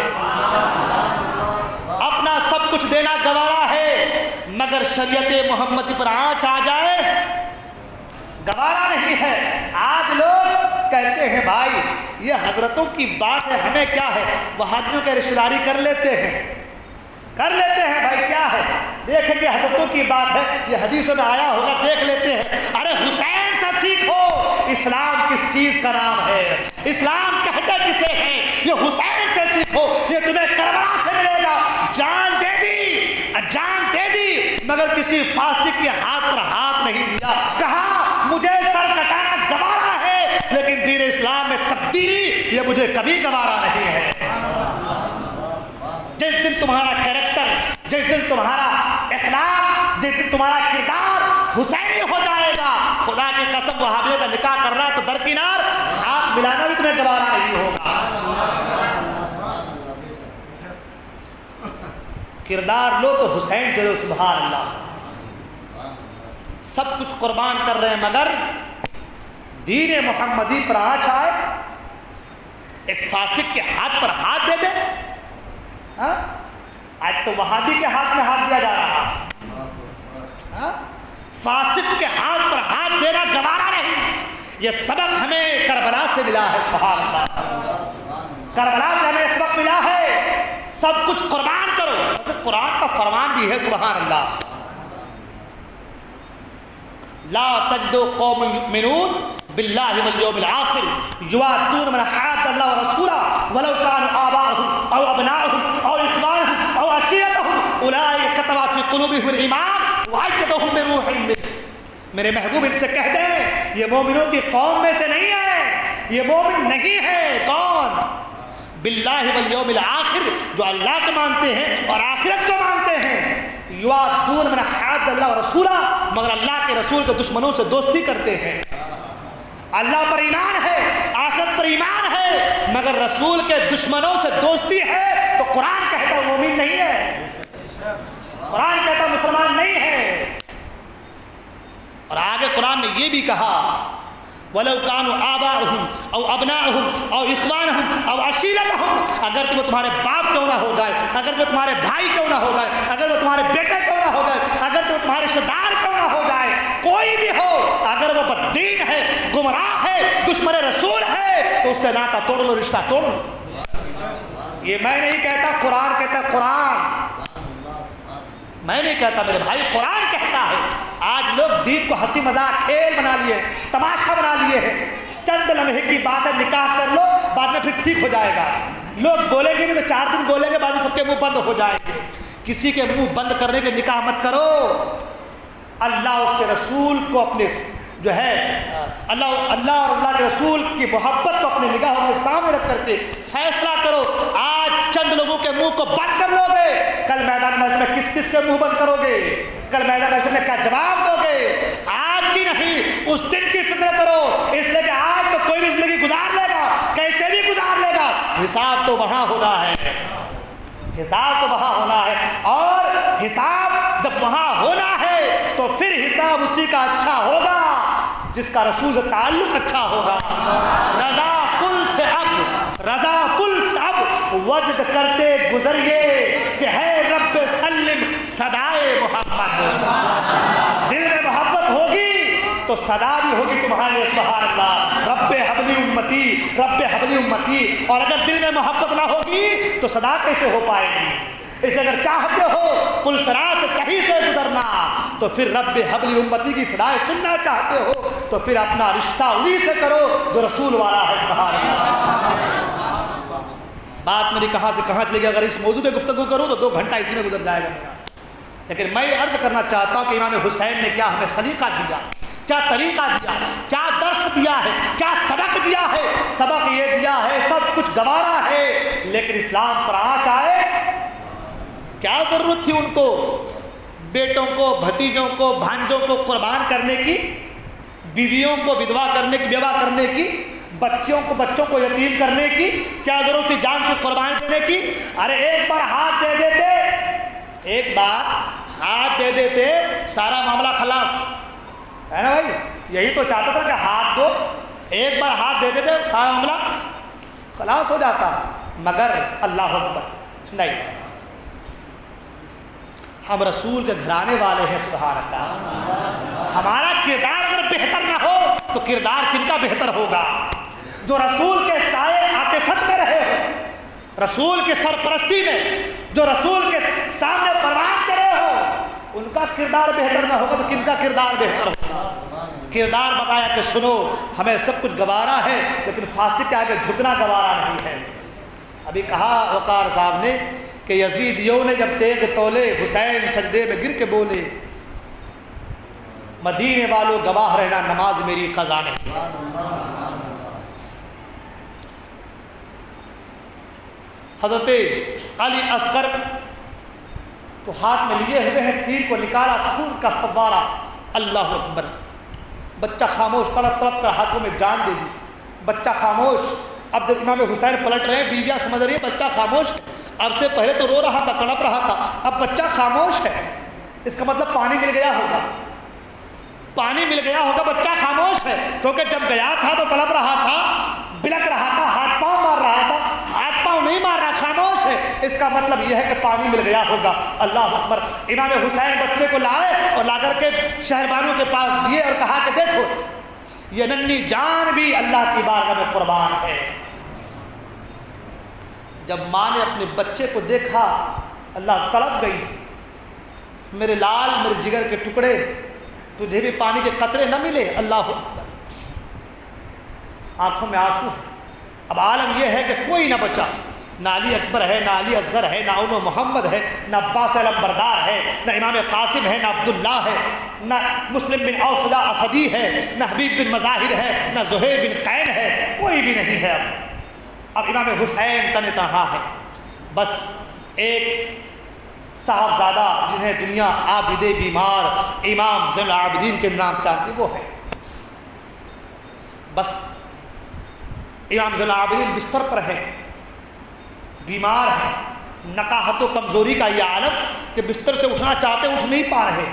اپنا سب کچھ دینا گوارا ہے، مگر شریعت محمدی پر آنچ آ جائے گوارا نہیں ہے۔ آج لوگ کہتے ہیں بھائی یہ حضرتوں کی بات ہے، ہمیں کیا ہے، وہابیوں کے رشتہ داری کر لیتے ہیں بھائی، کیا ہے، دیکھیں کہ حضرتوں کی بات ہے، یہ حدیثوں میں آیا ہوگا، دیکھ لیتے ہیں۔ ارے حسین سے سیکھو، اسلام کس چیز کا نام ہے، اسلام کہتے کسے ہیں، یہ حسین سے سیکھو، یہ تمہیں کربلا سے ملے گا۔ جان دے دی مگر کسی فاسق کے ہاتھ پر ہاتھ نہیں دیا، کہا مجھے سر کٹانا گوارا ہے، یہ مجھے کبھی گوارا نہیں ہے۔ جس دن تمہارا کیریکٹر، جس دن تمہارا اخلاق، جس دن تمہارا کردار حسینی ہو جائے گا، خدا کی قسم وہابیوں کا نکاح کرنا تو درکنار، ہاتھ ملانا بھی تمہیں گوارا نہیں ہوگا۔ کردار لو تو حسین سے لو، سبحان اللہ۔ سب کچھ قربان کر رہے ہیں مگر دین محمدی پر آنچ آئے، ایک فاسق کے ہاتھ پر ہاتھ دے دے۔ آج تو وہابی کے ہاتھ میں ہاتھ دیا جا رہا ہے، فاسق کے ہاتھ پر ہاتھ دینا گوارا نہیں۔ یہ سبق ہمیں کربلا سے ملا ہے، سبحان اللہ، کربلا سے ہمیں سبق ملا ہے، سب کچھ قربان کرو۔ قرآن کا فرمان بھی ہے، سبحان اللہ، لا تجد قوم یؤمنون باللہ والیوم الآخر یوادون من حاد اللہ ورسولہ ولو كانوا آباءهم او ابناءهم او اخوانهم او عشیرتهم اولئک کتب فی قلوبهم الایمان وأیدهم بروح منہ۔ میرے محبوب ان سے کہہ دیں یہ مومنوں کی قوم میں سے نہیں ہے، یہ مومن نہیں ہے۔ کون؟ باللہ والیوم الآخر، جو اللہ کو مانتے ہیں اور آخرت کو مانتے ہیں۔ یوادون من حاد اللہ ورسولہ، مگر اللہ کے رسول کے دشمنوں سے دوستی کرتے ہیں۔ اللہ پر ایمان ہے، آخرت پر ایمان ہے، مگر رسول کے دشمنوں سے دوستی ہے، تو قرآن کہتا مومن نہیں ہے، قرآن کہتا مسلمان نہیں ہے۔ اور آگے قرآن نے یہ بھی کہا وَلَوْ كَانُوا آبَاءَهُمْ أَوْ أَبْنَاءَهُمْ أَوْ إِخْوَانَهُمْ أَوْ عَشِيرَتَهُمْ، اگر کہ وہ تمہارے باپ کیوں نہ ہو گئے، اگر وہ تمہارے بھائی کیوں نہ ہو گئے، اگر وہ تمہارے بیٹے کیوں نہ ہو گئے، اگر کہ وہ تمہارے رشتہ دار کیوں نہ ہو جائے، کوئی بھی ہو، اگر وہ بددین ہے، گمراہ ہے، دشمن رسول ہے، تو اس سے ناتا توڑ لو، رشتہ توڑ لو۔ یہ میں نہیں کہتا، قرآن کہتا ہے، قرآن میں نہیں کہتا میرے بھائی، قرآن کہتا ہے۔ آج لوگ دین کو ہنسی مذاق کھیل بنا لیے، تماشا بنا لیے ہیں، چند لمحے کی بات ہے، نکاح کر لو، بعد میں پھر ٹھیک ہو جائے گا۔ لوگ بولیں گے بھی تو 4 دن بولیں گے، بعد میں سب کے منہ بند ہو جائیں گے۔ کسی کے منہ بند کرنے کے نکاح مت کرو۔ اللہ اس کے رسول کو اپنے جو ہے اللہ اور اللہ کے رسول کی محبت کو اپنی نگاہوں کے سامنے رکھ کر کے فیصلہ کرو۔ آج چند لوگوں کے منہ کو بند کر لو گے، کل میدان محشر میں کس کس کے منہ بند کرو گے، کل میدان محشر میں کیا جواب دو گے؟ آج کی نہیں، اس دن کی فکر کرو، اس لیے کہ آج تو کوئی بھی زندگی گزار لے گا، کیسے بھی گزار لے گا، حساب تو وہاں ہونا ہے، حساب تو وہاں ہونا ہے، اور حساب جب وہاں ہونا ہے تو پھر حساب اسی کا اچھا ہوگا جس کا رسول سے تعلق اچھا ہوگا۔ رضا کل سے اب وجد کرتے گزریے کہ ہے رب سلم صدائے محمد۔ دل میں محبت ہوگی تو صدا بھی ہوگی تمہارے، سبحان اللہ، رب حبلی امتی، رب حبلی امتی۔ اور اگر دل میں محبت نہ ہوگی تو صدا کیسے ہو پائے گی؟ اس لیے اگر چاہتے ہو پل صراط سے صحیح سے گزرنا تو پھر رب حبلی امتی کی صدائیں سننا چاہتے ہو تو پھر اپنا رشتہ انہی سے کرو جو رسول والا ہے، سبحان اللہ۔ بات میری کہاں سے کہاں چلے گی، اگر اس موضوع پہ گفتگو کروں تو 2 گھنٹہ اسی میں گزر جائے گا میرا۔ لیکن میں یہ عرض کرنا چاہتا ہوں کہ امام حسین نے کیا ہمیں سلیقہ دیا، کیا طریقہ دیا، کیا درس دیا ہے، کیا سبق دیا ہے۔ سبق یہ دیا ہے سب کچھ گوارا ہے، لیکن اسلام پر آنچ آئے، کیا ضرورت تھی ان کو بیٹوں کو، بھتیجوں کو، بھانجوں کو قربان کرنے کی، بیویوں کو ودوا کرنے کی، بیوہ کرنے کی، بچوں کو یتیم کرنے کی؟ کیا ضرورت تھی جان کی قربانی دینے کی؟ ارے ایک بار ہاتھ دے دیتے، ایک بار ہاتھ دے دیتے، سارا معاملہ خلاص ہے نا بھائی؟ یہی تو چاہتا تھا کہ ہاتھ دو، ایک بار ہاتھ دے دیتے، سارا معاملہ خلاص ہو جاتا۔ مگر اللہ اکبر، نہیں، ہم رسول کے گھرانے والے ہیں، سبحان اللہ۔ ہمارا کردار اگر بہتر نہ ہو تو کردار کن کا بہتر ہوگا؟ جو رسول کے سائے عاطفت میں رہے ہو، رسول کی سرپرستی میں، جو رسول کے سامنے پروان چڑھے ہو، ان کا کردار بہتر نہ ہوگا تو کن کا کردار بہتر ہوگا؟ کردار بتایا کہ سنو ہمیں سب کچھ گوارا ہے، لیکن فاسق کے آگے جھکنا گوارا نہیں ہے۔ ابھی کہا وقار صاحب نے کہ یزیدیوں نے جب تیغ تولے، حسین سجدے میں گر کے بولے، مدینے والوں گواہ رہنا نماز میری قضا نہیں۔ حضرت علی اصغر تو ہاتھ میں لیے ہوئے ہیں، تیر کو نکالا، خون کا فوارہ، اللہ اکبر۔ بچہ خاموش، تڑپ تڑپ کر ہاتھوں میں جان دے دی، بچہ خاموش۔ اب جب امام حسین پلٹ رہے ہیں، بیویاں سمجھ رہی ہیں بچہ خاموش ہے، اب سے پہلے تو رو رہا تھا، تڑپ رہا تھا، اب بچہ خاموش ہے، اس کا مطلب پانی مل گیا ہوگا، پانی مل گیا ہوگا، بچہ خاموش ہے، کیونکہ جب گیا تھا تو تڑپ رہا تھا، بلک رہا تھا، ہاتھ پاؤں مار رہا تھا، ہاتھ پاؤں نہیں مار رہا، خاموش ہے، اس کا مطلب یہ ہے کہ پانی مل گیا ہوگا، اللہ اکبر۔ امام حسین بچے کو لائے اور لا کر کے شہربانوں کے پاس دیے اور کہا کہ دیکھو یہ ننھی جان بھی اللہ کی بارگاہ میں قربان ہے۔ جب ماں نے اپنے بچے کو دیکھا، اللہ تڑپ گئی، میرے لال، میرے جگر کے ٹکڑے، تجھے بھی پانی کے قطرے نہ ملے، اللہ اکبر۔ آنکھوں میں آنسو ہے۔ اب عالم یہ ہے کہ کوئی نہ بچا، نہ علی اکبر ہے، نہ علی اصغر ہے، نہ اونو محمد ہے، نہ عباس علمبردار ہے، نہ امام قاسم ہے، نہ عبداللہ ہے، نہ مسلم بن اوسجہ اسدی ہے، نہ حبیب بن مظاہر ہے، نہ زہیر بن قین ہے، کوئی بھی نہیں ہے۔ اب امام حسین تن تنہا ہے، بس ایک صاحبزادہ جنہیں دنیا عابد بیمار امام زین العابدین کے نام سے آتی وہ ہے۔ بس امام زین العابدین بستر پر ہے، بیمار ہے، نقاہت و کمزوری کا یہ عالم کہ بستر سے اٹھنا چاہتے اٹھ نہیں پا رہے،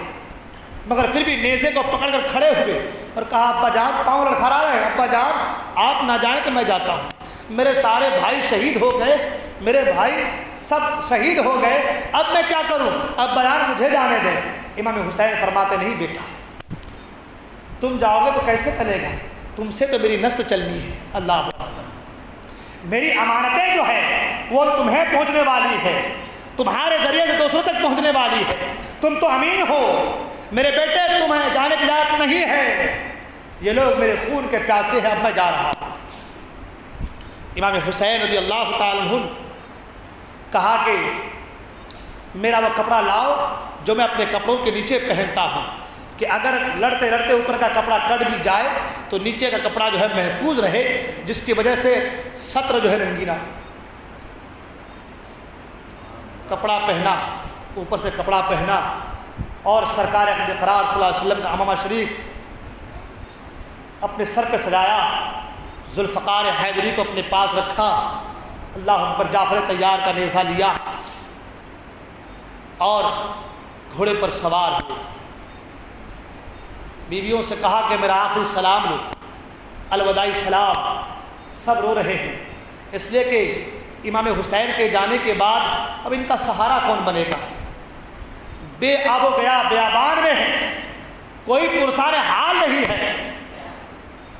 مگر پھر بھی نیزے کو پکڑ کر کھڑے ہوئے اور کہا ابا جان، پاؤں لڑکھڑا رہے ہیں، ابا جان آپ نہ جائیں کہ میں جاتا ہوں، میرے سارے بھائی شہید ہو گئے، میرے بھائی سب شہید ہو گئے، اب میں کیا کروں، ابا جان مجھے جانے دیں۔ امام حسین فرماتے نہیں بیٹا، تم جاؤ گے تو کیسے چلے گا، تم سے تو میری نسل چلنی ہے، اللہ اکبر، میری امانتیں جو ہے وہ تمہیں پہنچنے والی ہے، تمہارے ذریعے سے دوسروں تک پہنچنے والی ہے، تم تو امین ہو، میرے بیٹے تمہیں جانے کی اجازت نہیں ہے، یہ لوگ میرے خون کے پیاسے ہیں، اب میں جا رہا ہوں۔ امام حسین رضی اللہ تعالیٰ عنہ کہا کہ میرا وہ کپڑا لاؤ جو میں اپنے کپڑوں کے نیچے پہنتا ہوں، کہ اگر لڑتے لڑتے اوپر کا کپڑا کٹ بھی جائے تو نیچے کا کپڑا جو ہے محفوظ رہے، جس کی وجہ سے سطر جو ہے رنگینا، کپڑا پہنا، اوپر سے کپڑا پہنا، اور سرکار اقرار صلی اللہ علیہ وسلم کا عمامہ شریف اپنے سر پہ سجایا، ذوالفقار حیدری کو اپنے پاس رکھا، اللہ اکبر، جعفر طیار کا نیزہ لیا اور گھوڑے پر سوار ہوئے، بیویوں سے کہا کہ میرا آخری سلام لو، الوداعی سلام، سب رو رہے ہیں، اس لیے کہ امام حسین کے جانے کے بعد اب ان کا سہارا کون بنے گا، بے آب و گیا بیابان میں ہے، کوئی پرسان حال نہیں ہے،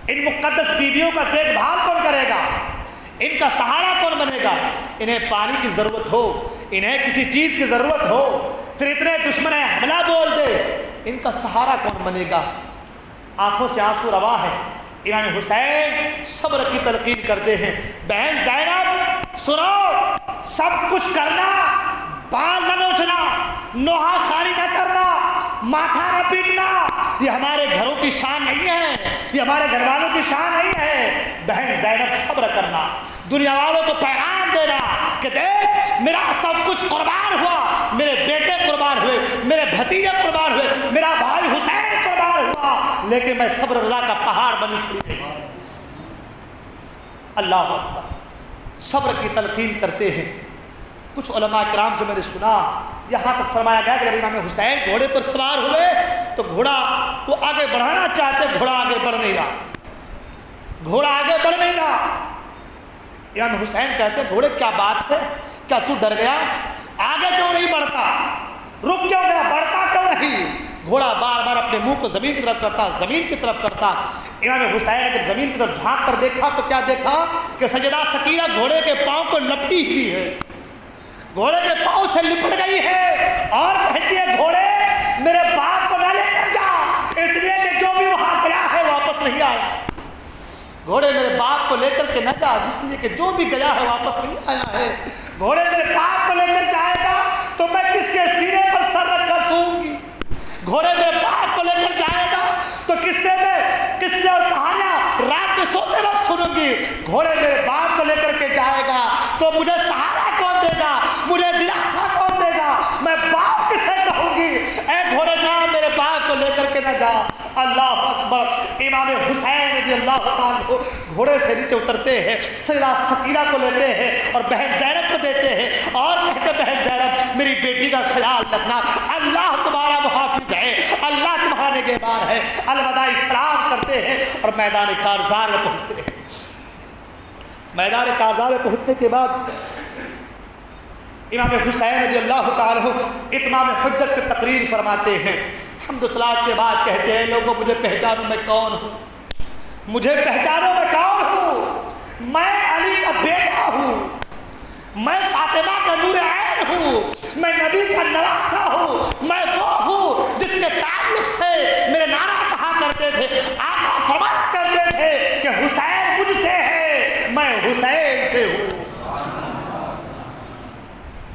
ان مقدس بیویوں کا دیکھ بھال کون کرے گا، ان کا سہارا کون بنے گا، انہیں پانی کی ضرورت ہو، انہیں کسی چیز کی ضرورت ہو، پھر اتنے دشمن حملہ بول دے، ان کا سہارا کون بنے گا، آنکھوں سے آنسو روا ہے۔ امام حسین صبر کی تلقین کرتے ہیں، بہن زینب سنو، سب کچھ کرنا، بال نہ نوچنا، نوحہ خاری نہ کرنا، ماتھا نہ پیٹنا، یہ ہمارے گھروں کی شان نہیں ہے، یہ ہمارے گھر والوں کی شان نہیں ہے، بہن زینب صبر کرنا، دنیا والوں کو پیغام دینا کہ دیکھ میرا سب کچھ قربان ہوا، میرے بیٹے قربان ہوئے، میرے بھتیجے قربان ہوئے، میرا بھائی حسین قربان ہوا، لیکن میں صبر رضا کا پہاڑ بنی کھڑی رہی۔ اللہ اکبر، صبر کی تلقین کرتے ہیں۔ کچھ علماء کرام سے میں نے سنا، یہاں تک فرمایا گیا کہ جب امام حسین گھوڑے پر سوار ہوئے تو گھوڑا کو آگے بڑھانا چاہتے، گھوڑا آگے بڑھ نہیں رہا، گھوڑا آگے بڑھ نہیں رہا۔ امام حسین کہتے گھوڑے کیا بات ہے، کیا تو ڈر گیا، آگے کیوں نہیں بڑھتا، رک کیوں گیا، بڑھتا کیوں نہیں؟ گھوڑا بار بار اپنے منہ کو زمین کی طرف کرتا، زمین کی طرف کرتا۔ امام حسین نے جب زمین کی طرف جھانک کر دیکھا تو کیا دیکھا کہ سیدہ سکینہ گھوڑے کے پاؤں کو لپٹی ہوئی ہے، گھوڑے کے پاؤں سے لپٹ گئی ہے، اور کہتی ہے گھوڑے میرے باپ کو نہ لے کر جا، اس لیے کہ جو بھی وہاں گیا ہے واپس نہیں آیا، گھوڑے میرے باپ کو لے کر کے نہ جا، جس لیے کہ جو بھی گیا ہے واپس نہیں آیا ہے، گھوڑے میرے باپ کو لے کر جائے گا تو میں کس کے سینے پر سر رکھ کر سوؤں گی، گھوڑے میرے باپ کو لے کر جائے گا تو قصے اور کہانیاں رات میں سوتے وقت سنوں گی، گھوڑے میرے باپ کو لے کر کے جائے گا تو مجھے سہارا کون دے گا، مجھے دلاسا کون دے گا، میں باپ کسے کہوں گی، اے گھوڑے نہ میرے باپ کو لے کر کے نہ جا۔ اللہ اکبر۔ امام حسین رضی اللہ تعالیٰ گھوڑے سے نیچے اترتے ہیں، سیدہ سکینہ کو لیتے ہیں اور بہن زینب کو دیتے ہیں اور کہتے بہن زینب میری بیٹی کا خیال رکھنا، اللہ تمہارا محافظ ہے، اللہ تمہارا نگہبان ہے۔ الوداع سلام کرتے ہیں اور میدان کارزار میں پہنچتے ہیں۔ میدان کارزار میں پہنچنے کے بعد امام حسین رضی اللہ تعالیٰ اتمام حجت کی تقریر فرماتے ہیں۔ حمد و صلوات کے بعد کہتے ہیں لوگوں مجھے پہچانو میں کون ہوں، مجھے پہچانو میں کون ہوں، میں علی کا بیٹا ہوں، میں فاطمہ کا نور عین ہوں، میں نبی کا نواسا ہوں، میں وہ ہوں جس کے تعلق سے میرے نانا کہا کرتے تھے، آقا فرمایا کرتے تھے کہ حسین مجھ سے ہے، میں حسین سے ہوں۔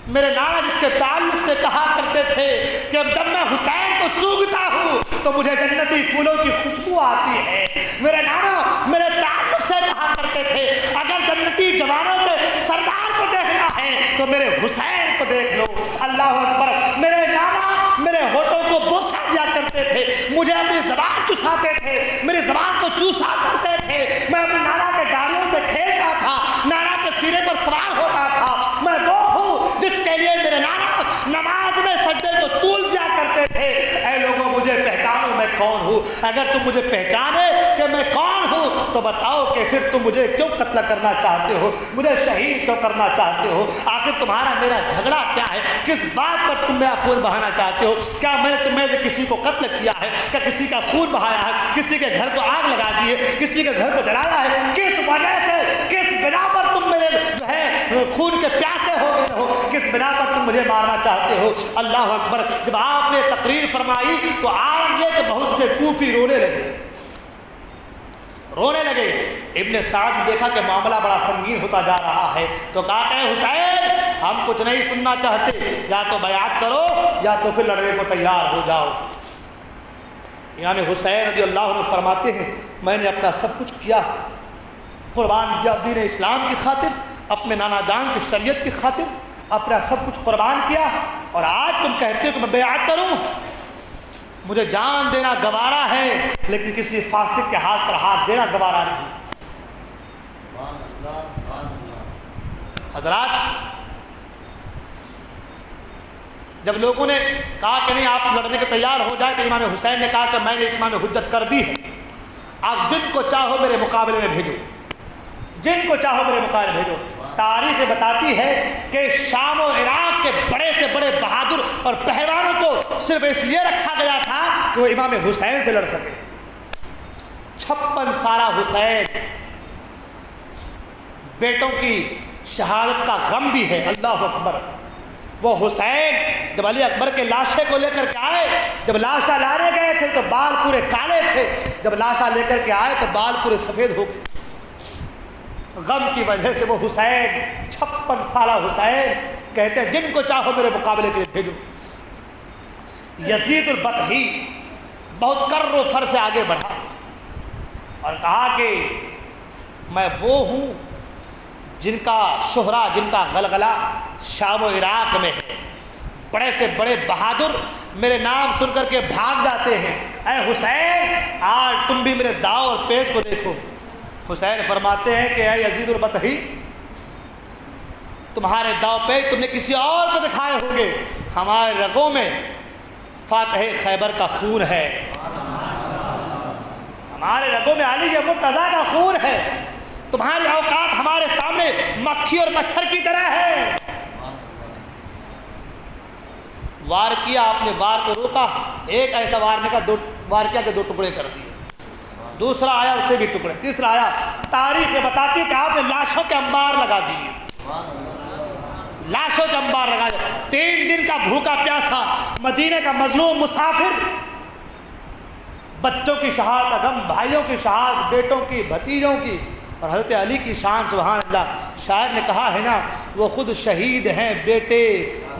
میرے نانا جس کے تعلق سے کہا کرتے تھے کہ جب میں حسین کو سونگھتا ہوں تو مجھے جنتی پھولوں کی خوشبو آتی ہے، میرے نانا میرے تعلق سے کہا کرتے تھے اگر جنتی جوانوں کے سردار کو دیکھنا ہے تو میرے حسین کو دیکھ لو۔ اللہ اکبر۔ میرے نانا میرے ہونٹوں کو بوسہ دیا کرتے تھے، مجھے اپنی زبان چوساتے تھے، میری زبان کو چوسا کرتے تھے، میں اپنے نانا کے ڈالیوں سے کھیلتا تھا، نانا کے سینے پر سوار ہوتا تھا، میں وہ ہوں جس کے لیے میرے نانا نماز میں سجدے کو طول دیا کرتے تھے۔ اے لوگوں مجھے پہچانو میں کون ہوں، اگر تم مجھے پہچانے کہ میں کون ہوں تو بتاؤ کہ پھر تم مجھے کیوں قتل کرنا چاہتے ہو، مجھے شہید کیوں کرنا چاہتے ہو، آخر تمہارا میرا جھگڑا کیا ہے، کس بات پر تم میرا خون بہانا چاہتے ہو، کیا میں نے تمہیں سے کسی کو قتل کیا ہے، کیا کسی کا خون بہایا ہے، کسی کے گھر کو آگ لگا دی ہے، کسی کے گھر کو جلایا ہے، کس وجہ سے کس بنا پر تم میرے جو ہے خون کے پیاسے ہو گئے ہو، کس بنا پر تم مجھے مارنا چاہتے ہو۔ اللہ اکبر۔ جب آپ نے تقریر فرمائی تو عام یہ کہ بہت سے کوفی رونے لگے۔ ابن سعد نے دیکھا کہ معاملہ بڑا سنگین ہوتا جا رہا ہے تو کہا کہ حسین ہم کچھ نہیں سننا چاہتے، یا تو بیعت کرو یا تو پھر لڑنے کو تیار ہو جاؤ۔ امام حسین رضی اللہ عنہ فرماتے ہیں میں نے اپنا سب کچھ کیا، قربان کیا دین اسلام کی خاطر، اپنے نانا جان کی شریعت کی خاطر اپنا سب کچھ قربان کیا، اور آج تم کہتے ہو کہ میں بیعت کروں؟ مجھے جان دینا گوارا ہے لیکن کسی فاسق کے ہاتھ پر ہاتھ دینا گوارا نہیں۔ حضرات جب لوگوں نے کہا کہ نہیں آپ لڑنے کے تیار ہو جائے تو امام حسین نے کہا کہ میں نے اتمام حجت کر دی ہے، آپ جن کو چاہو میرے مقابلے میں بھیجو، جن کو چاہو میرے مقابلے میں بھیجو۔ تاریخ بتاتی ہے کہ شام و عراق کے بڑے سے بڑے بہادر اور پہلوانوں کو صرف اس لیے رکھا گیا تھا کہ وہ امام حسین سے لڑ سکے۔ 56 سالہ حسین، بیٹوں کی شہادت کا غم بھی ہے۔ اللہ اکبر۔ وہ حسین جب علی اکبر کے لاشے کو لے کر کے آئے، جب لاشا لانے گئے تھے تو بال پورے کالے تھے، جب لاشا لے کر کے آئے تو بال پورے سفید ہو گئے۔ غم کی وجہ سے وہ حسین 56 سالہ حسین کہتے ہیں جن کو چاہو میرے مقابلے کے لیے بھیجو۔ یزید البطحی بہت کر و فر سے آگے بڑھا اور کہا کہ میں وہ ہوں جن کا شہرہ، جن کا غلغلہ شام و عراق میں ہے، بڑے سے بڑے بہادر میرے نام سن کر کے بھاگ جاتے ہیں۔ اے حسین آج تم بھی میرے داؤ اور پیچ کو دیکھو۔ حسین فرماتے ہیں کہ اے یزید البطحی تمہارے داؤ پیچ تم نے کسی اور کو دکھائے ہوں گے، ہمارے رگوں میں فاتح خیبر کا خون ہے، ہمارے رگوں میں علی مرتضیٰ کا خون ہے، تمہاری اوقات ہمارے سامنے مکھی اور مچھر کی طرح ہے۔ وار کیا، آپ نے وار کو روکا، ایک ایسا وار نے کہا وار کیا کہ 2 ٹکڑے کر دیے، دوسرا آیا اسے بھی ٹکڑے، تیسرا آیا۔ تاریخ میں بتاتی ہے کہ آپ نے لاشوں کے انبار لگا دیے، لاشوں کے انبار لگا دیے۔ 3 دن کا بھوکا پیاسا مدینے کا مظلوم مسافر، بچوں کی شہادت کا غم، بھائیوں کی شہادت، بیٹوں کی، بھتیجوں کی، اور حضرت علی کی شان سبحان اللہ۔ شاعر نے کہا ہے نا وہ خود شہید ہیں بیٹے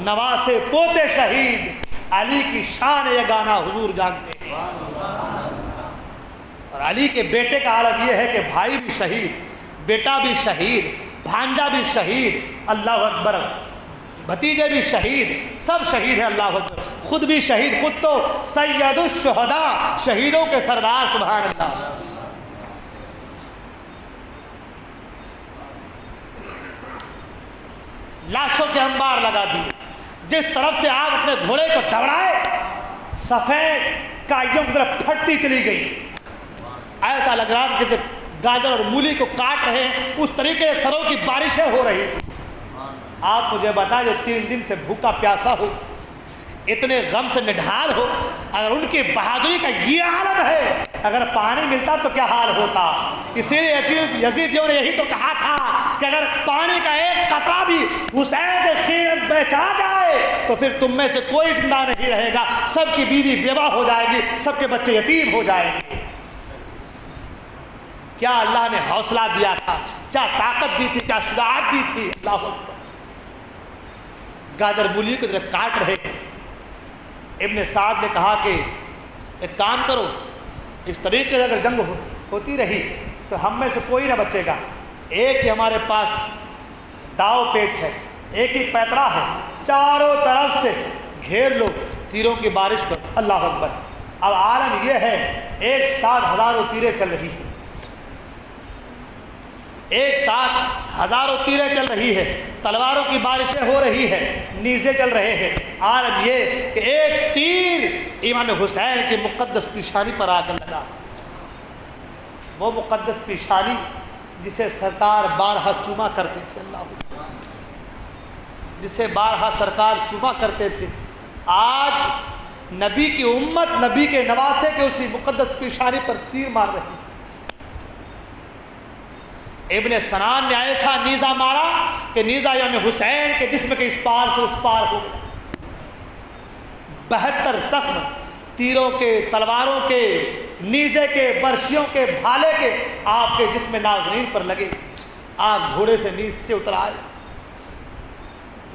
نواسے پوتے شہید، علی کی شان یہ گانا حضور جانتے ہیں۔ اور علی کے بیٹے کا عالم یہ ہے کہ بھائی بھی شہید، بیٹا بھی شہید، بھانجا بھی شہید، اللہ اکبر، بھتیجے بھی شہید، سب شہید ہیں، اللہ اکبر، خود بھی شہید، خود تو سید الشہداء، شہیدوں کے سردار، سبحان اللہ۔ لاشوں کے انبار لگا دیے، جس طرف سے آپ اپنے گھوڑے کو دوڑائے سفید کائیوں کی طرف پھٹتی چلی گئی، ایسا لگ رہا کہ جیسے گاجر اور مولی کو کاٹ رہے ہیں، اس طریقے سے سروں کی بارشیں ہو رہی تھی۔ آپ مجھے بتائیں جو 3 دن سے بھوکا پیاسا ہو، اتنے غم سے نڈھال ہو، اگر ان کی بہادری کا یہ عالم ہے، اگر پانی ملتا تو کیا حال ہوتا؟ اسی لیے یزیدیوں نے یہی تو کہا تھا کہ اگر پانی کا ایک قطرہ بھی حسین کے خیمے میں چلا جائے تو پھر تم میں سے کوئی زندہ نہیں رہے گا، سب کی بیوی بیوہ ہو جائے گی، سب کے بچے یتیم ہو جائیں گے۔ کیا اللہ نے حوصلہ دیا تھا، کیا طاقت دی تھی، کیا شجاعت دی تھی، اللہ اکبر۔ گاجر مولی کی طرح کاٹ رہے۔ ابن سعد نے کہا کہ ایک کام کرو، اس طریقے سے اگر جنگ ہوتی رہی تو ہم میں سے کوئی نہ بچے گا، ایک ہی ہمارے پاس داؤ پیچ ہے، ایک ہی پیترا ہے، چاروں طرف سے گھیر لو، تیروں کی بارش کرو، اللہ اکبر۔ اب عالم یہ ہے ایک ساتھ ہزاروں تیریں چل رہی ہیں، ایک ساتھ ہزاروں تیریں چل رہی ہے، تلواروں کی بارشیں ہو رہی ہے، نیزے چل رہے ہیں۔ عالم یہ کہ ایک تیر امام حسین کی مقدس پیشانی پر آ کر لگا، وہ مقدس پیشانی جسے سرکار بارہا چوما کرتے تھے، اللہ جسے بارہا سرکار چوما کرتے تھے، آج نبی کی امت، نبی کے نواسے کے اسی مقدس پیشانی پر تیر مار رہی۔ ابن سنان نے ایسا نیزہ مارا کہ نیزہ امام حسین کے جسم کے اس پار سے اس پار ہو گیا۔ 72 زخم تیروں کے، تلواروں کے، نیزے کے، برشیوں کے، بھالے کے آپ کے جسم ناظرین پر لگے۔ آپ گھوڑے سے نیچے اتر آئے،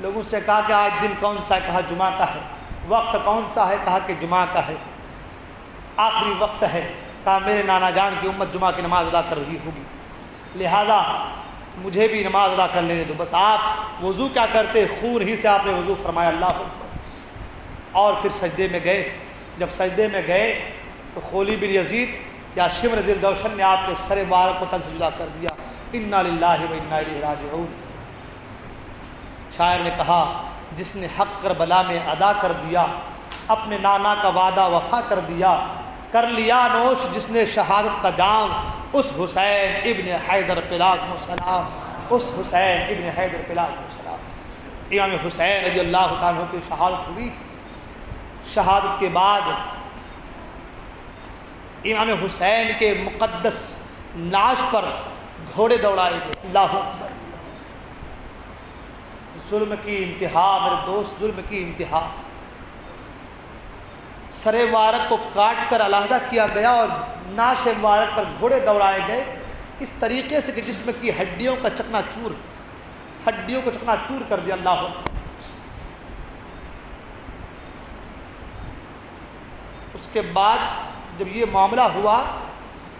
لوگوں سے کہا کہ آج دن کون سا ہے؟ کہا جمعہ کا ہے۔ وقت کون سا ہے؟ کہا کہ جمعہ کا ہے، آخری وقت ہے۔ کہا میرے نانا جان کی امت جمعہ کی نماز ادا کر رہی ہوگی، لہذا مجھے بھی نماز ادا کر لینے دو۔ بس آپ وضو کیا کرتے؟ خون ہی سے آپ نے وضو فرمایا، اللہ اکبر، اور پھر سجدے میں گئے۔ جب سجدے میں گئے تو خولی بن یزید یا شمر ذی الجوشن نے آپ کے سر مبارک کو تن سے جدا کر دیا۔ انا للہ و انا الیہ راجعون۔ شاعر نے کہا جس نے حق کربلا میں ادا کر دیا، اپنے نانا کا وعدہ وفا کر دیا، کر لیا نوش جس نے شہادت کا جام، اس حسین ابن حیدر پلاک و سلام، اس حسین ابن حیدر پلاک و سلام۔ امام حسین رضی اللہ عنہ کی شہادت ہوئی۔ شہادت کے بعد امام حسین کے مقدس نعش پر گھوڑے دوڑائے گئے، اللہ اکبر۔ ظلم کی انتہا میرے دوست، ظلم کی انتہا۔ سر مبارک کو کاٹ کر علیحدہ کیا گیا اور نعش مبارک پر گھوڑے دوڑائے گئے، اس طریقے سے کہ جسم کی ہڈیوں کا چکنا چور، ہڈیوں کو چکنا چور کر دیا، اللہ اکبر۔ اس کے بعد جب یہ معاملہ ہوا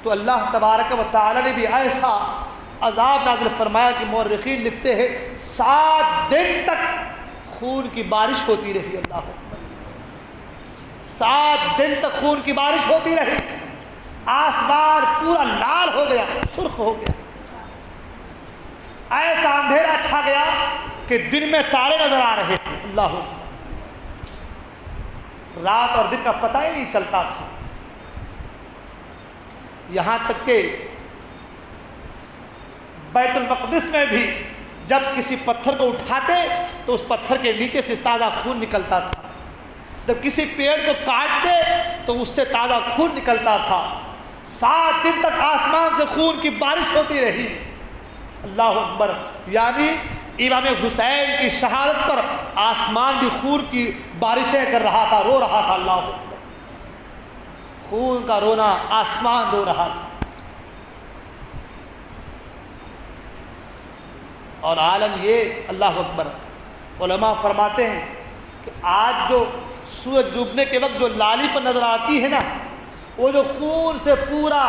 تو اللہ تبارک و تعالی نے بھی ایسا عذاب نازل فرمایا کہ مورخین لکھتے ہیں 7 دن تک خون کی بارش ہوتی رہی، اللہ اکبر۔ 7 دن تک خون کی بارش ہوتی رہی، آسمان پورا لال ہو گیا، سرخ ہو گیا، ایسا اندھیرا چھا گیا کہ دن میں تارے نظر آ رہے تھے، اللہ اکبر۔ رات اور دن کا پتہ ہی نہیں چلتا تھا، یہاں تک کہ بیت المقدس میں بھی جب کسی پتھر کو اٹھاتے تو اس پتھر کے نیچے سے تازہ خون نکلتا تھا، جب کسی پیڑ کو کاٹتے تو اس سے تازہ خون نکلتا تھا۔ 7 دن تک آسمان سے خون کی بارش ہوتی رہی، اللہ اکبر۔ یعنی امام حسین کی شہادت پر آسمان بھی خون کی بارشیں کر رہا تھا، رو رہا تھا، اللہ اکبر۔ خون کا رونا، آسمان رو رہا تھا۔ اور عالم یہ، اللہ اکبر، علماء فرماتے ہیں کہ آج جو سورج ڈوبنے کے وقت جو لالی پر نظر آتی ہے نا، وہ جو خون سے پورا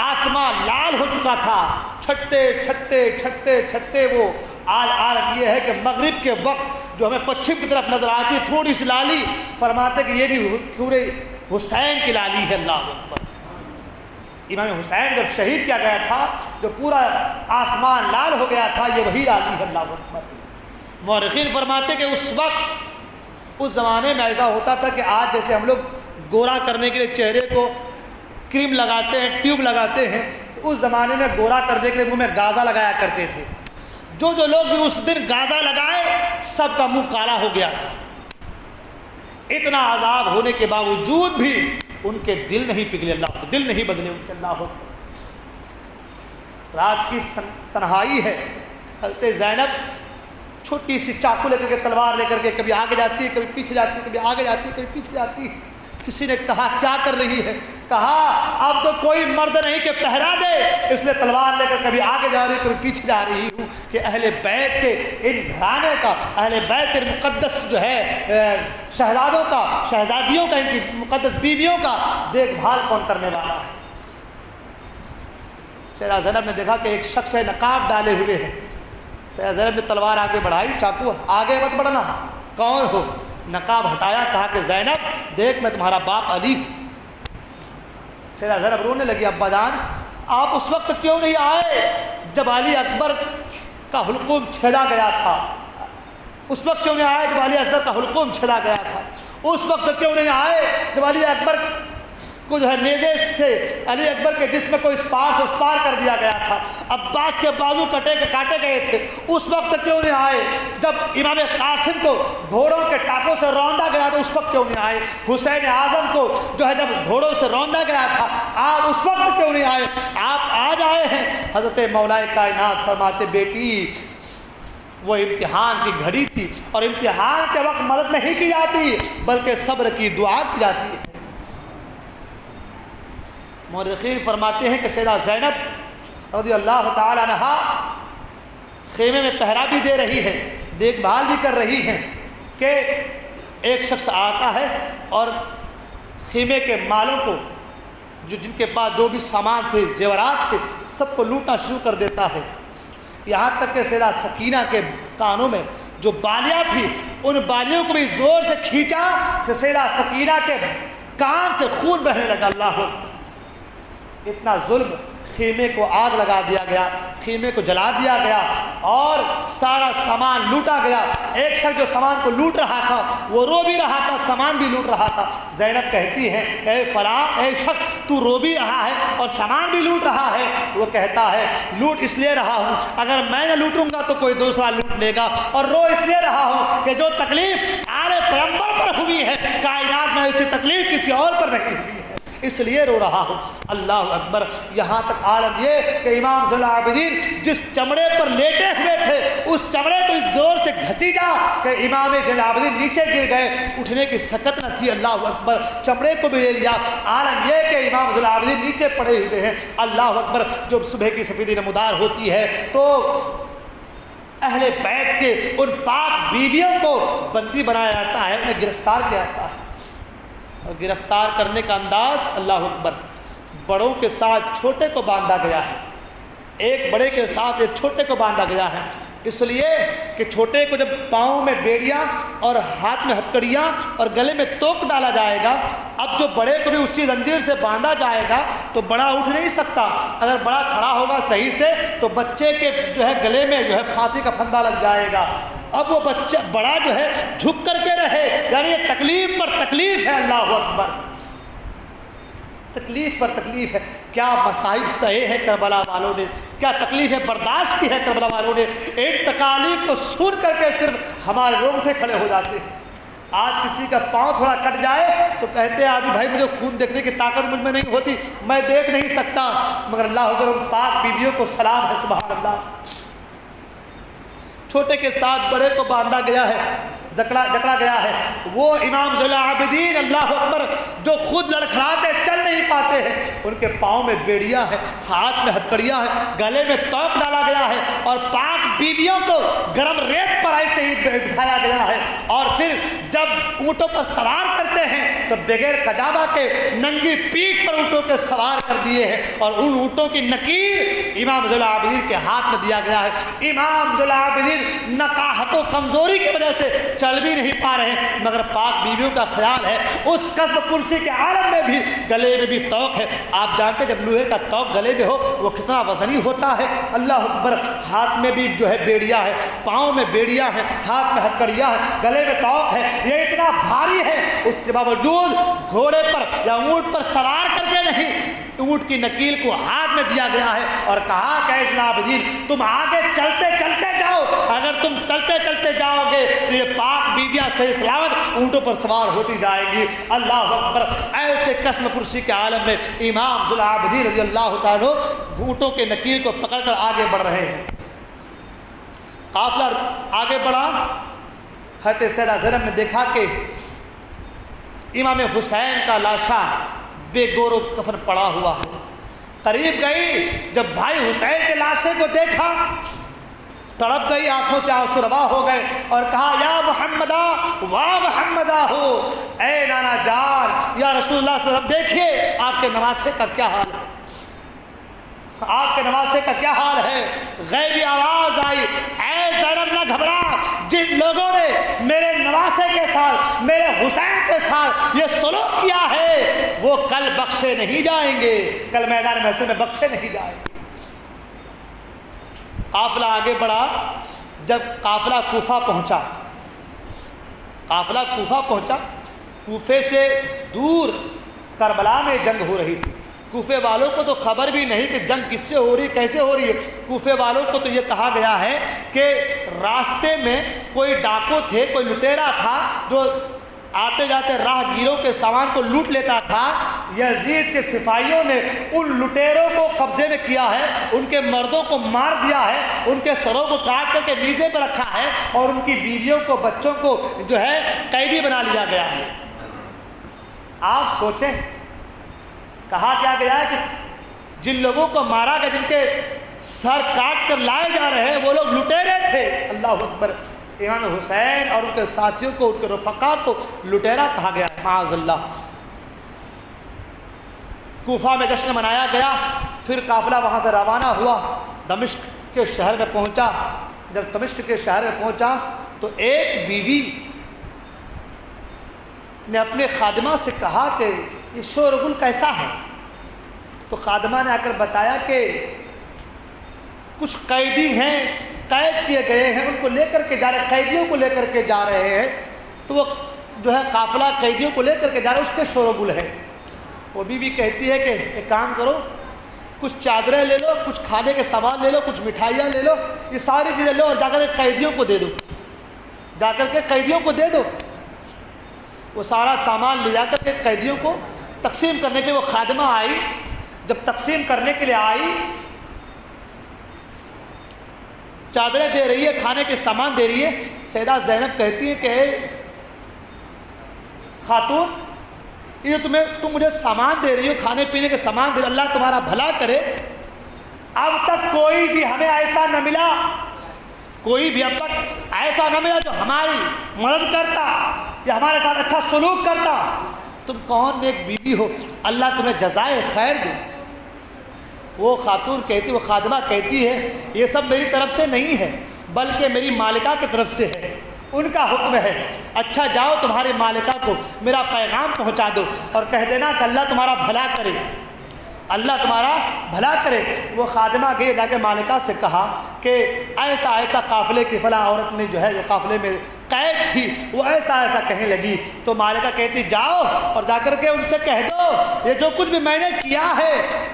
آسمان لال ہو چکا تھا، چھٹتے چھٹتے چھٹتے چھٹتے وہ آج عالم یہ ہے کہ مغرب کے وقت جو ہمیں پچھم کی طرف نظر آتی ہے تھوڑی سی لالی، فرماتے کہ یہ بھی پورے حسین کی لالی ہے۔ اللہ اکبر۔ امام حسین جب شہید کیا گیا تھا، جو پورا آسمان لال ہو گیا تھا، یہ وہی لالی ہے۔ اللہ اکبر۔ مورخین فرماتے کہ اس وقت اس زمانے میں ایسا ہوتا تھا کہ آج جیسے ہم لوگ گورا کرنے کے لیے چہرے کو کریم لگاتے ہیں، ٹیوب لگاتے ہیں، تو اس زمانے میں گورا کرنے کے لیے منہ میں گازا لگایا کرتے تھے۔ جو لوگ بھی اس دن گازا لگائے سب کا منہ کالا ہو گیا تھا۔ اتنا عذاب ہونے کے باوجود بھی ان کے دل نہیں پگھلے، اللہ دل نہیں بدلے ان کے۔ اللہ رات کی تنہائی ہے، حضرت زینب چھوٹی سی چاقو لے کر کے، تلوار لے کر کے، کبھی آگے جاتی ہے کبھی پیچھے جاتی ہے، کبھی آگے جاتی ہے کبھی پیچھے جاتی ہے۔ کسی نے کہا کیا کر رہی ہے؟ کہا اب تو کوئی مرد نہیں کہ پہرا دے، اس لیے تلوار لے کر کبھی آگے جا رہی کبھی پیچھے جا رہی ہوں کہ اہل بیت کے ان گھرانے کا، اہل بیت کے مقدس جو ہے شہزادوں کا، شہزادیوں کا، ان کی مقدس بیویوں کا دیکھ بھال کون کرنے والا ہے۔ سیدہ زینب نے دیکھا کہ ایک شخص ہے نقاب ڈالے ہوئے ہے۔ سیدہ زینب نے تلوار آگے بڑھائی، چاقو آگے مت بڑھنا، کون ہو؟ نقاب ہٹایا، کہا کہ زینب دیکھ میں تمہارا باپ علی ہوں۔ سیدہ زینب رونے لگی، ابا جان آپ اس وقت کیوں نہیں آئے جب علی اکبر کا حلقوم چھیدا گیا تھا؟ اس وقت کیوں نہیں آئے جب علی اصغر کا حلقوم چھیدا گیا تھا؟ اس وقت کیوں نہیں آئے جب علی اکبر کو جو ہے نیزے سے علی اکبر کے جسم کو اس پار سے اس پار کر دیا گیا تھا؟ عباس کے بازو کاٹے گئے تھے، اس وقت کیوں نہیں آئے؟ جب امام قاسم کو گھوڑوں کے ٹاپوں سے روندا گیا تو اس وقت کیوں نہیں آئے؟ حسین اعظم کو جو ہے جب گھوڑوں سے روندا گیا تھا آپ اس وقت کیوں نہیں آئے؟ آپ آج آئے ہیں۔ حضرت مولا کائنات فرماتے بیٹی وہ امتحان کی گھڑی تھی، اور امتحان کے وقت مدد نہیں کی جاتی بلکہ صبر کی دعا کی جاتی ہے۔ مورخین فرماتے ہیں کہ سیدہ زینب رضی اللہ تعالی عنہا خیمے میں پہرا بھی دے رہی ہے، دیکھ بھال بھی کر رہی ہیں کہ ایک شخص آتا ہے اور خیمے کے مالوں کو، جن کے پاس جو بھی سامان تھے، زیورات تھے، سب کو لوٹنا شروع کر دیتا ہے۔ یہاں تک کہ سیدہ سکینہ کے کانوں میں جو بالیاں تھیں ان بالیوں کو بھی زور سے کھینچا کہ سیدہ سکینہ کے کان سے خون بہنے لگا۔ اللہ اکبر۔ اتنا ظلم، خیمے کو آگ لگا دیا گیا، خیمے کو جلا دیا گیا اور سارا سامان لوٹا گیا۔ ایک شخص جو سامان کو لوٹ رہا تھا وہ رو بھی رہا تھا، سامان بھی لوٹ رہا تھا۔ زینب کہتی ہے اے فلاں، اے شخص تو رو بھی رہا ہے اور سامان بھی لوٹ رہا ہے۔ وہ کہتا ہے لوٹ اس لیے رہا ہوں اگر میں نہ لوٹوں گا تو کوئی دوسرا لوٹ لے گا، اور رو اس لیے رہا ہوں کہ جو تکلیف آل پیغمبر پر ہوئی ہے کائنات میں ایسی تکلیف کسی اور پر نہیں ہوئی ہے، اس لیے رو رہا ہوں۔ اللہ اکبر۔ یہاں تک عالم یہ کہ امام زین العابدین جس چمڑے پر لیٹے ہوئے تھے اس چمڑے کو اس زور سے گھسیٹا کہ امام زین العابدین نیچے گر گئے، اٹھنے کی سکت نہ تھی۔ اللہ اکبر۔ چمڑے کو بھی لے لیا۔ عالم یہ کہ امام زین العابدین نیچے پڑے ہوئے ہیں۔ اللہ اکبر۔ جب صبح کی سفیدی نمودار ہوتی ہے تو اہل بیت کے ان پاک بیویوں کو بندی بنایا جاتا ہے، انہیں گرفتار کیا جاتا ہے، اور گرفتار کرنے کا انداز اللہ اکبر، بڑوں کے ساتھ چھوٹے کو باندھا گیا ہے، ایک بڑے کے ساتھ ایک چھوٹے کو باندھا گیا ہے، اس لیے کہ چھوٹے کو جب پاؤں میں بیڑیاں اور ہاتھ میں ہتکڑیاں اور گلے میں توک ڈالا جائے گا، اب جو بڑے کو بھی اسی زنجیر سے باندھا جائے گا تو بڑا اٹھ نہیں سکتا۔ اگر بڑا کھڑا ہوگا صحیح سے تو بچے کے جو ہے گلے میں جو ہے پھانسی کا پھندا لگ جائے گا۔ اب وہ بچہ بڑا جو ہے جھک کر کے رہے، یعنی یہ تکلیف پر تکلیف ہے۔ اللہ اکبر۔ تکلیف پر تکلیف ہے۔ کیا مصائب سہے ہیں کربلا والوں نے، کیا تکلیفیں برداشت کی ہے کربلا والوں نے۔ ایک تکالیف کو سن کر کے صرف ہمارے رونگٹے کھڑے ہو جاتے ہیں۔ آج کسی کا پاؤں تھوڑا کٹ جائے تو کہتے ہیں آدمی بھائی مجھے خون دیکھنے کی طاقت مجھ میں نہیں ہوتی، میں دیکھ نہیں سکتا، مگر اللہ اکبر ان پاک بیویوں کو سلام ہے، سبحان اللہ۔ چھوٹے کے ساتھ بڑے کو باندھا گیا ہے، جکڑا گیا ہے، وہ امام ذی العابدین اللہ اکبر جو خود لڑکھڑاتے چل نہیں پاتے ہیں، ان کے پاؤں میں بیڑیا ہے، ہاتھ میں ہتکڑیاں ہے، گلے میں توق ڈالا گیا ہے، اور پاک بیویوں کو گرم ریت پر ایسے ہی بٹھایا گیا ہے، اور پھر جب اونٹوں پر سوار کرتے ہیں تو بغیر قجابہ کے ننگی پیٹھ پر اونٹوں کے سوار کر دیے ہیں، اور ان اونٹوں کی نکیر امام ذی العابدین کے ہاتھ میں دیا گیا ہے۔ امام ذی العابدین نقاہت و کمزوری کی وجہ سے چل بھی نہیں پا رہے ہیں، مگر پاک بیویوں کا خیال ہے اس قصب پرسی کے عالم میں بھی گلے میں بھی توق ہے۔ آپ جانتے جب لوہے کا توق گلے میں ہو وہ کتنا وزنی ہوتا ہے، اللہ اکبر۔ ہاتھ میں بھی جو ہے بیڑیا ہے، پاؤں میں بیڑیا ہے، ہاتھ میں ہتکڑیاں ہے، گلے میں توق ہے، یہ اتنا بھاری ہے، اس کے باوجود گھوڑے پر یا اونٹ پر سوار کر کے نہیں، اونٹ کی نکیل کو ہاتھ میں دیا گیا ہے اور کہا کہ اے العابدین تم آگے چلتے چلتے جاؤ، اگر تم چلتے چلتے جاؤ گے تو یہ پاک بیویاں صحیح سلامت اونٹوں پر سوار ہوتی جائیں گی۔ اللہ اکبر۔ ایسے قسم پرسی کے عالم میں امام ذی العابدین رضی اللہ تعالیٰ اونٹوں کے نکیل کو پکڑ کر آگے بڑھ رہے ہیں۔ قافلہ آگے بڑھا، حضرت سیدہ زینب نے دیکھا کہ امام حسین کا لاشا بے گور و کفن پڑا ہوا ہے۔ قریب گئی، جب بھائی حسین کے لاشے کو دیکھا تڑپ گئی، آنکھوں سے آنسو روا ہو گئے اور کہا یا محمدہ واہ محمدہ ہو، اے نانا جان یا رسول اللہ صلی اللہ علیہ وسلم، دیکھیے آپ کے نواسے کا کیا حال ہے، آپ کے نواسے کا کیا حال ہے۔ غیبی آواز آئی، اے زینب نہ گھبرا، جن لوگوں نے میرے نواسے کے ساتھ میرے حسین کے ساتھ یہ سلوک کیا ہے وہ کل بخشے نہیں جائیں گے، کل میدان محشر میں بخشے نہیں جائیں گے۔ قافلہ آگے بڑھا، جب قافلہ کوفہ پہنچا، قافلہ کوفہ پہنچا، کوفے سے دور کربلا میں جنگ ہو رہی تھی۔ کوفے والوں کو تو خبر بھی نہیں کہ جنگ کس سے ہو رہی کیسے ہو رہی ہے۔ کوفے والوں کو تو یہ کہا گیا ہے کہ راستے میں کوئی ڈاکو تھے، کوئی لٹیرا تھا جو آتے جاتے راہ گیروں کے سامان کو لوٹ لیتا تھا۔ یزید کے سپاہیوں نے ان لٹیروں کو قبضے میں کیا ہے، ان کے مردوں کو مار دیا ہے، ان کے سروں کو کاٹ کر کے نیزے پہ رکھا ہے، اور ان کی بیویوں کو بچوں کو جو ہے قیدی بنا لیا گیا ہے۔ آپ سوچیں، کہا کیا گیا ہے کہ جن لوگوں کو مارا گیا، جن کے سر کاٹ کر لائے جا رہے ہیں، وہ لوگ لٹیرے تھے۔ اللہ اکبر۔ امام حسین اور ان کے ساتھیوں کو، ان کے رفقا کو لٹیرا کہا گیا ہے، معاذ اللہ۔ کوفہ میں جشن منایا گیا، پھر قافلہ وہاں سے روانہ ہوا، دمشق کے شہر میں پہنچا۔ جب دمشق کے شہر میں پہنچا تو ایک بیوی نے اپنے خادمہ سے کہا کہ یہ شور و گل کیسا ہے؟ تو خادمہ نے آ کر بتایا کہ کچھ قیدی ہیں، قید کیے گئے ہیں، ان کو لے کر کے جا رہے، قیدیوں کو لے کر کے جا رہے ہیں، تو وہ جو ہے قافلہ قیدیوں کو لے کر کے جا رہے ہیں، اس کے شور و گل ہے۔ وہ بیوی کہتی ہے کہ ایک کام کرو، کچھ چادریں لے لو، کچھ کھانے کے سامان لے لو، کچھ مٹھائیاں لے لو، یہ ساری چیزیں لو اور جا کر کے قیدیوں کو دے دو، جا کر کے قیدیوں کو دے دو۔ وہ سارا سامان لے جا کر کے قیدیوں کو تقسیم کرنے کے لیے وہ خادمہ آئی۔ جب تقسیم کرنے کے لیے آئی، چادریں دے رہی ہے، کھانے کے سامان دے رہی ہے، سیدہ زینب کہتی ہے کہ اے خاتون، یہ تم مجھے سامان دے رہی ہو، کھانے پینے کے سامان دے رہی ہو، اللہ تمہارا بھلا کرے، اب تک کوئی بھی ہمیں ایسا نہ ملا، کوئی بھی اب تک ایسا نہ ملا جو ہماری مدد کرتا یا ہمارے ساتھ اچھا سلوک کرتا۔ تم کون نیک بیوی ہو، اللہ تمہیں جزائے خیر دے۔ وہ خاتون کہتی، وہ خادمہ کہتی ہے یہ سب میری طرف سے نہیں ہے بلکہ میری مالکہ کی طرف سے ہے، ان کا حکم ہے، اچھا جاؤ تمہارے مالکہ کو میرا پیغام پہنچا دو اور کہہ دینا کہ اللہ تمہارا بھلا کرے، اللہ تمہارا بھلا کرے۔ وہ خادمہ گئی، جا کے مالکہ سے کہا کہ ایسا ایسا قافلے کی فلاں عورت نے جو ہے جو قافلے میں قید تھی وہ ایسا ایسا کہنے لگی۔ تو مالکہ کہتی جاؤ اور جا کر کے ان سے کہہ دو یہ جو کچھ بھی میں نے کیا ہے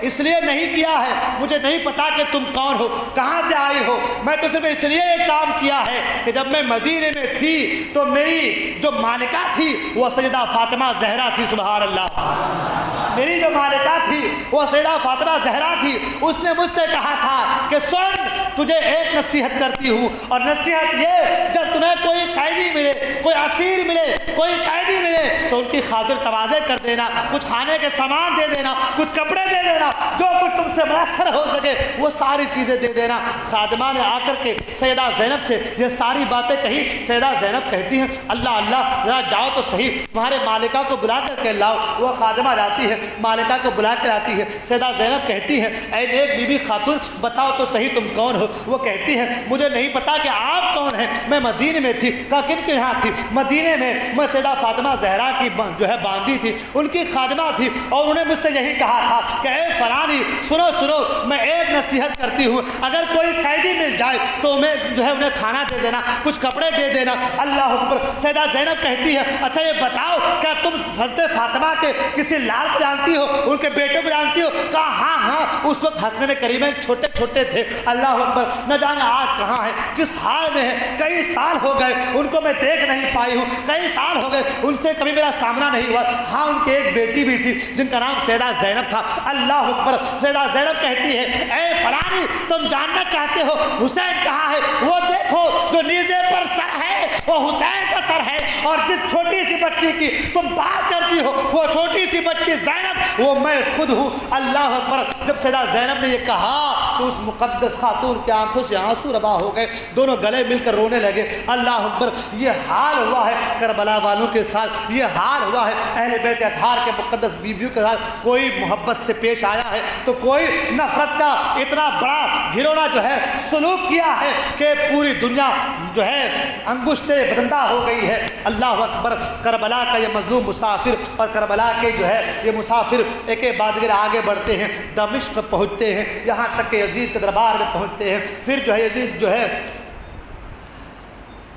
اس لیے نہیں کیا ہے، مجھے نہیں پتا کہ تم کون ہو، کہاں سے آئی ہو، میں تو صرف اس لیے یہ کام کیا ہے کہ جب میں مدینے میں تھی تو میری جو مالکہ تھی وہ سیدہ فاطمہ زہرا تھی، سبحان اللہ، میری جو مالکہ تھی وہ سیدہ فاطمہ زہرا تھی، اس نے مجھ سے کہا تھا کہ سن تجھے ایک نصیحت کرتی ہوں، اور نصیحت یہ، جب تمہیں کوئی قیدی ملے، کوئی اسیر ملے، کوئی قیدی ملے تو ان کی خاطر تواضع کر دینا، کچھ کھانے کے سامان دے دینا، کچھ کپڑے دے دینا، جو کچھ تم سے میسر ہو سکے وہ ساری چیزیں دے دینا۔ خادمہ نے آ کر کے سیدہ زینب سے یہ ساری باتیں کہی۔ سیدہ زینب کہتی ہیں اللہ اللہ، ذرا جاؤ تو صحیح، تمہارے مالکہ کو بلا کر کے لاؤ۔ وہ خادمہ جاتی ہے، مالکہ کو بلا کر آتی ہے۔ سیدہ زینب کہتی ہے اے نیک بی بی خاتون، بتاؤ تو صحیح تم کون ہو؟ وہ کہتی ہے مجھے نہیں پتا کہ آپ کون ہیں، میں مدینے میں تھی۔ کہا کن کے یہاں تھی؟ مدینے میں میں سیدہ فاطمہ زہرا کی جو ہے باندھی تھی، ان کی خادمہ تھی، اور انہوں نے مجھ سے یہی کہا تھا کہ اے فلانی سنو سنو، میں ایک نصیحت کرتی ہوں، اگر کوئی قیدی مل جائے تو میں جو ہے انہیں کھانا دے دینا، کچھ کپڑے دے دینا۔ اللہ اکبر۔ سیدہ زینب کہتی ہے اچھا یہ بتاؤ کیا تم حضرت فاطمہ کے کسی لال کو جانتی ہو، ان کے بیٹوں کو جانتی ہو؟ کہا ہاں ہاں، اس وقت حسنین کریمین چھوٹے چھوٹے تھے۔ اللہ اکبر۔ نہ جانے آج کہاں ہے، کس حال میں ہے، کئی سال ہو گئے ان کو میں دیکھ نہیں پائی ہوں، کئی سال ہو گئے ان سے کبھی میرا سامنا نہیں ہوا۔ ہاں ان کی ایک بیٹی بھی تھی جن کا نام سیدہ زینب تھا۔ اللہ اکبر۔ سیدہ زینب کہتی ہے اے فلانی تم جاننا چاہتے ہو حسین کہاں ہے؟ وہ دیکھو جو نیزے پر سر ہے وہ حسین کا سر ہے، اور جس چھوٹی سی بچی کی تم بات کرتی ہو وہ چھوٹی سی بچی زینب وہ میں خود ہوں۔ اللہ اکبر۔ جب سیدہ زینب نے یہ کہا تو اس مقدس خاتون کی آنکھوں سے آنسو روا ہو گئے، دونوں گلے مل کر رونے لگے۔ اللہ اکبر۔ یہ حال ہوا ہے کربلا والوں کے ساتھ، یہ حال ہوا ہے اہل بیت اطہار کے مقدس بیویوں کے ساتھ۔ کوئی محبت سے پیش آیا ہے تو کوئی نفرت کا اتنا بڑا گھرونا جو ہے سلوک کیا ہے کہ پوری دنیا جو ہے انگشت بدندہ ہو گئی ہے۔ اللہ اکبر۔ کربلا کا یہ مظلوم مسافر اور کربلا کے جو ہے یہ مسافر ایک بعد دیگر آگے بڑھتے ہیں، دمشق پہنچتے ہیں، یہاں تک کہ یزید کے دربار میں پہنچتے ہیں۔ پھر جو ہے یزید جو ہے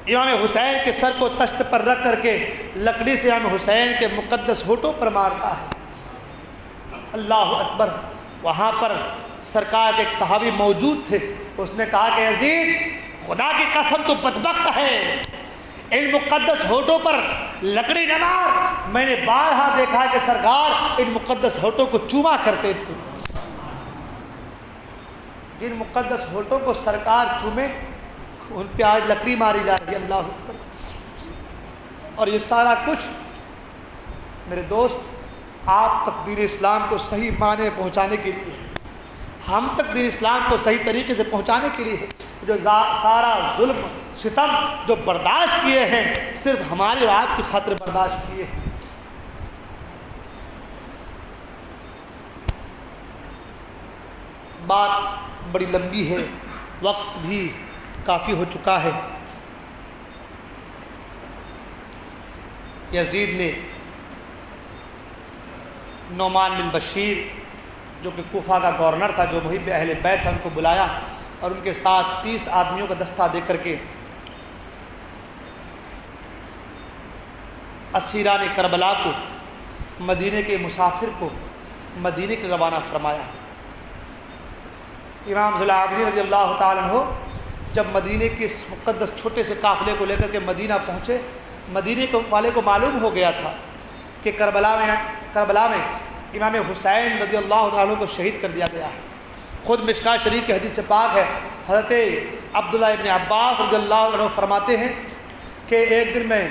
امام حسین کے سر کو تشت پر رکھ کر کے لکڑی سے امام حسین کے مقدس ہونٹوں پر مارتا ہے۔ اللہ اکبر۔ وہاں پر سرکار کے ایک صحابی موجود تھے، اس نے کہا کہ یزید خدا کی قسم تو بدبخت ہے، ان مقدس ہونٹوں پر لکڑی نہ مار۔ میں نے بارہا دیکھا کہ سرکار ان مقدس ہونٹوں کو چوما کرتے تھے، جن مقدس ہونٹوں کو سرکار چومے ان پہ آج لکڑی ماری جا رہی ہے۔ اللہ اکبر۔ اور یہ سارا کچھ میرے دوست آپ تک دین اسلام کو صحیح معنی میں پہنچانے کے لیے ہے، ہم تک دین اسلام کو صحیح طریقے سے پہنچانے کے لیے ہے۔ جو سارا ظلم ستم جو برداشت کیے ہیں صرف ہماری اور آپ کی خاطر برداشت کیے ہیں۔ بات بڑی لمبی ہے، وقت بھی کافی ہو چکا ہے۔ یزید نے نعمان بن بشیر جو کہ کوفہ کا گورنر تھا، جو محب اہل بیت تھا، ان کو بلایا اور ان کے ساتھ 30 آدمیوں کا دستہ دے کر کے اسیران کربلا کو، مدینے کے مسافر کو مدینے کے روانہ فرمایا۔ امام ذی العابدین رضی اللہ تعالیٰ عنہ جب مدینے کے اس مقدس چھوٹے سے قافلے کو لے کر کے مدینہ پہنچے، مدینے والے کو معلوم ہو گیا تھا کہ کربلا میں امام حسین رضی اللہ تعالیٰ عنہ کو شہید کر دیا گیا ہے۔ خود مشکاۃ شریف کی حدیث سے پاک ہے، حضرت عبداللہ ابن عباس رضی اللہ عنہ فرماتے ہیں کہ ایک دن میں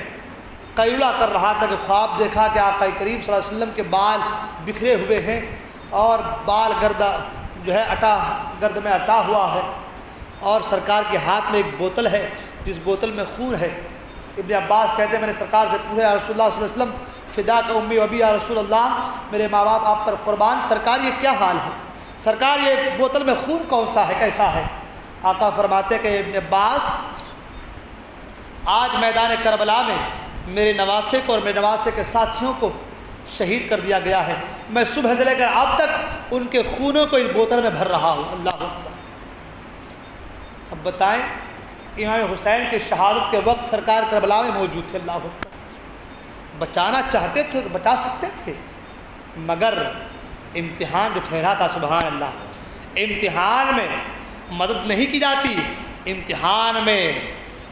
قیلولہ کر رہا تھا کہ خواب دیکھا کہ آقا کریم صلی اللہ علیہ وسلم کے بال بکھرے ہوئے ہیں اور بال گرد میں اٹا ہوا ہے، اور سرکار کے ہاتھ میں ایک بوتل ہے جس بوتل میں خون ہے۔ ابن عباس کہتے ہیں میں نے سرکار سے پوچھا یا رسول اللہ صلی اللہ علیہ وسلم فدا کا امی و ابی یا رسول اللہ، میرے ماں باپ آپ پر قربان، سرکار یہ کیا حال ہے؟ سرکار یہ بوتل میں خون کون سا ہے، کیسا ہے؟ آقا فرماتے کہ ابن عباس آج میدان کربلا میں میرے نواسے کو اور میرے نواسے کے ساتھیوں کو شہید کر دیا گیا ہے، میں صبح سے لے کر اب تک ان کے خونوں کو اس بوتل میں بھر رہا ہوں۔ اللہ اکبر۔ اب بتائیں امام حسین کی شہادت کے وقت سرکار کربلا میں موجود تھے۔ اللہ اکبر۔ بچانا چاہتے تھے تو بچا سکتے تھے، مگر امتحان جو ٹھہرا تھا، سبحان اللہ، امتحان میں مدد نہیں کی جاتی، امتحان میں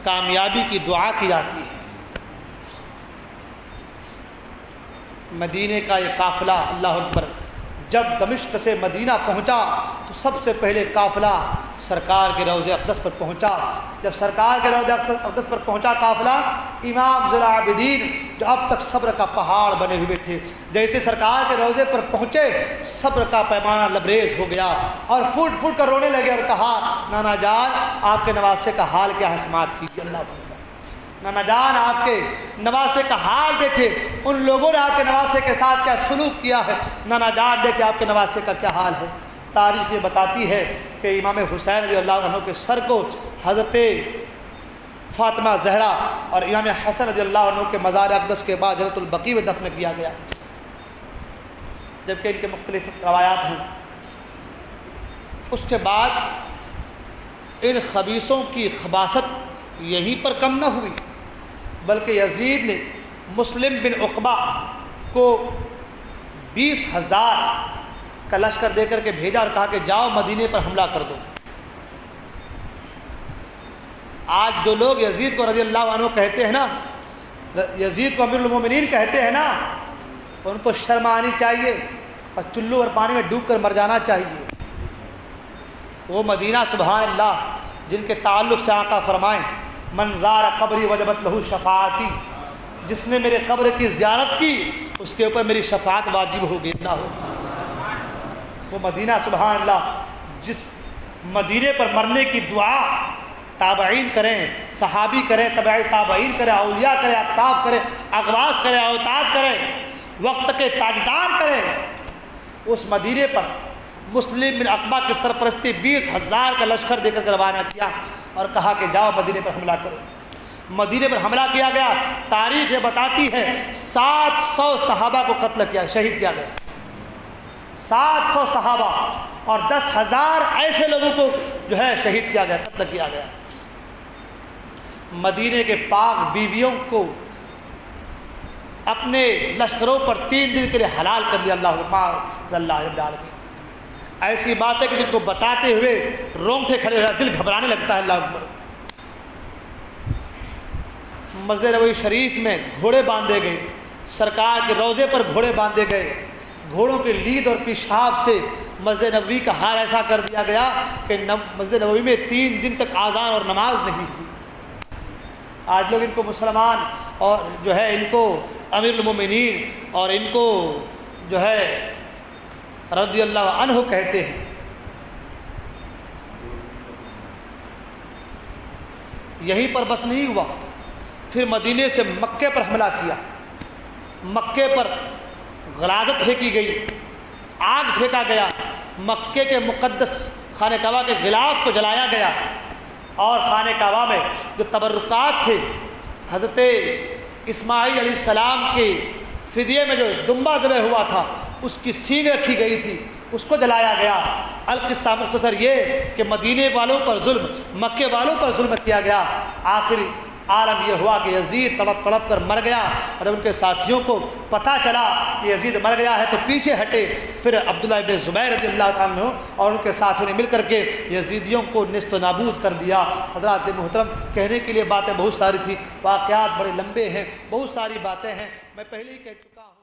کامیابی کی دعا کی جاتی ہے۔ مدینے کا یہ قافلہ، اللہ اکبر، جب دمشق سے مدینہ پہنچا تو سب سے پہلے قافلہ سرکار کے روضہ اقدس پر پہنچا۔ جب سرکار کے روضہ اقدس پر پہنچا قافلہ، امام ذی العابدین جو اب تک صبر کا پہاڑ بنے ہوئے تھے، جیسے سرکار کے روضے پر پہنچے صبر کا پیمانہ لبریز ہو گیا اور پھوٹ پھوٹ کر رونے لگے اور کہا نانا جان آپ کے نواسے کا حال کیا ہے، سماعت کیجیے۔ اللہ اکبر۔ نانا جان آپ کے نواسے کا حال دیکھے، ان لوگوں نے آپ کے نواسے کے ساتھ کیا سلوک کیا ہے، نانا جان دیکھے آپ کے نواسے کا کیا حال ہے۔ تاریخ یہ بتاتی ہے کہ امام حسین رضی اللہ عنہ کے سر کو حضرت فاطمہ زہرا اور امام حسن رضی اللہ عنہ کے مزار اقدس کے بعد جنت البقیع میں دفن کیا گیا، جبکہ ان کے مختلف روایات ہیں۔ اس کے بعد ان خبیثوں کی خباثت یہیں پر کم نہ ہوئی، بلکہ یزید نے مسلم بن عقبہ کو 20,000 کا لشکر دے کر کے بھیجا اور کہا کہ جاؤ مدینے پر حملہ کر دو۔ آج جو لوگ یزید کو رضی اللہ عنہ کہتے ہیں نا، یزید کو امیر المومنین کہتے ہیں نا، ان کو شرم آنی چاہیے اور چلو اور پانی میں ڈوب کر مر جانا چاہیے۔ وہ مدینہ سبحان اللہ جن کے تعلق سے آقا فرمائیں من زار قبری وجبت لہو شفاعتی، جس نے میرے قبر کی زیارت کی اس کے اوپر میری شفاعت واجب ہوگی نہ ہو۔ وہ مدینہ سبحان اللہ جس مدینے پر مرنے کی دعا تابعین کریں، صحابی کریں، تبع تابعین کریں، اولیاء کریں، اقطاب کریں، اغواث کریں، اوتاد کریں، وقت کے تاجدار کریں، اس مدینے پر مسلم بن عقبہ کی سرپرستی 20,000 کا لشکر دے کر روانہ کیا اور کہا کہ جاؤ مدینے پر حملہ کرو۔ مدینے پر حملہ کیا گیا۔ تاریخ یہ بتاتی ہے 700 صحابہ کو قتل کیا، شہید کیا گیا، 700 صحابہ اور 10,000 ایسے لوگوں کو جو ہے شہید کیا گیا، قتل کیا گیا۔ مدینے کے پاک بیویوں کو اپنے لشکروں پر 3 دن کے لیے حلال کر لیا اللہ صلی اللہ علیہ وسلم۔ ایسی بات ہے کہ جن کو بتاتے ہوئے رونگٹے کھڑے ہوئے دل گھبرانے لگتا ہے۔ اللہ اکبر۔ مسجد نبوی شریف میں گھوڑے باندھے گئے، سرکار کے روضے پر گھوڑے باندھے گئے، گھوڑوں کے لید اور پیشاب سے مسجد نبوی کا حال ایسا کر دیا گیا کہ مسجد نبوی میں 3 دن تک اذان اور نماز نہیں ہوئی۔ آج لوگ ان کو مسلمان اور جو ہے ان کو امیر المومنین اور ان کو جو ہے رضی اللہ عنہ کہتے ہیں۔ یہیں پر بس نہیں ہوا، پھر مدینے سے مکے پر حملہ کیا۔ مکے پر غلاظت پھینکی گئی، آگ پھینکا گیا، مکے کے مقدس خانہ کعبہ کے غلاف کو جلایا گیا اور خانہ کعبہ میں جو تبرکات تھے، حضرت اسماعیل علیہ السلام کے فدیے میں جو دمبا ذبح ہوا تھا اس کی سینگ رکھی گئی تھی، اس کو جلایا گیا۔ القصہ مختصر یہ کہ مدینے والوں پر ظلم، مکے والوں پر ظلم کیا گیا۔ آخری عالم یہ ہوا کہ یزید تڑپ تڑپ کر مر گیا، اور جب ان کے ساتھیوں کو پتہ چلا کہ یزید مر گیا ہے تو پیچھے ہٹے۔ پھر عبداللہ ابن زبیر رضی اللہ عنہ اور ان کے ساتھیوں نے مل کر کے یزیدیوں کو نیست و نابود کر دیا۔ حضرات محترم، کہنے کے لیے باتیں بہت ساری تھیں، واقعات بڑے لمبے ہیں، بہت ساری باتیں ہیں، میں پہلے ہی کہہ چکا ہوں۔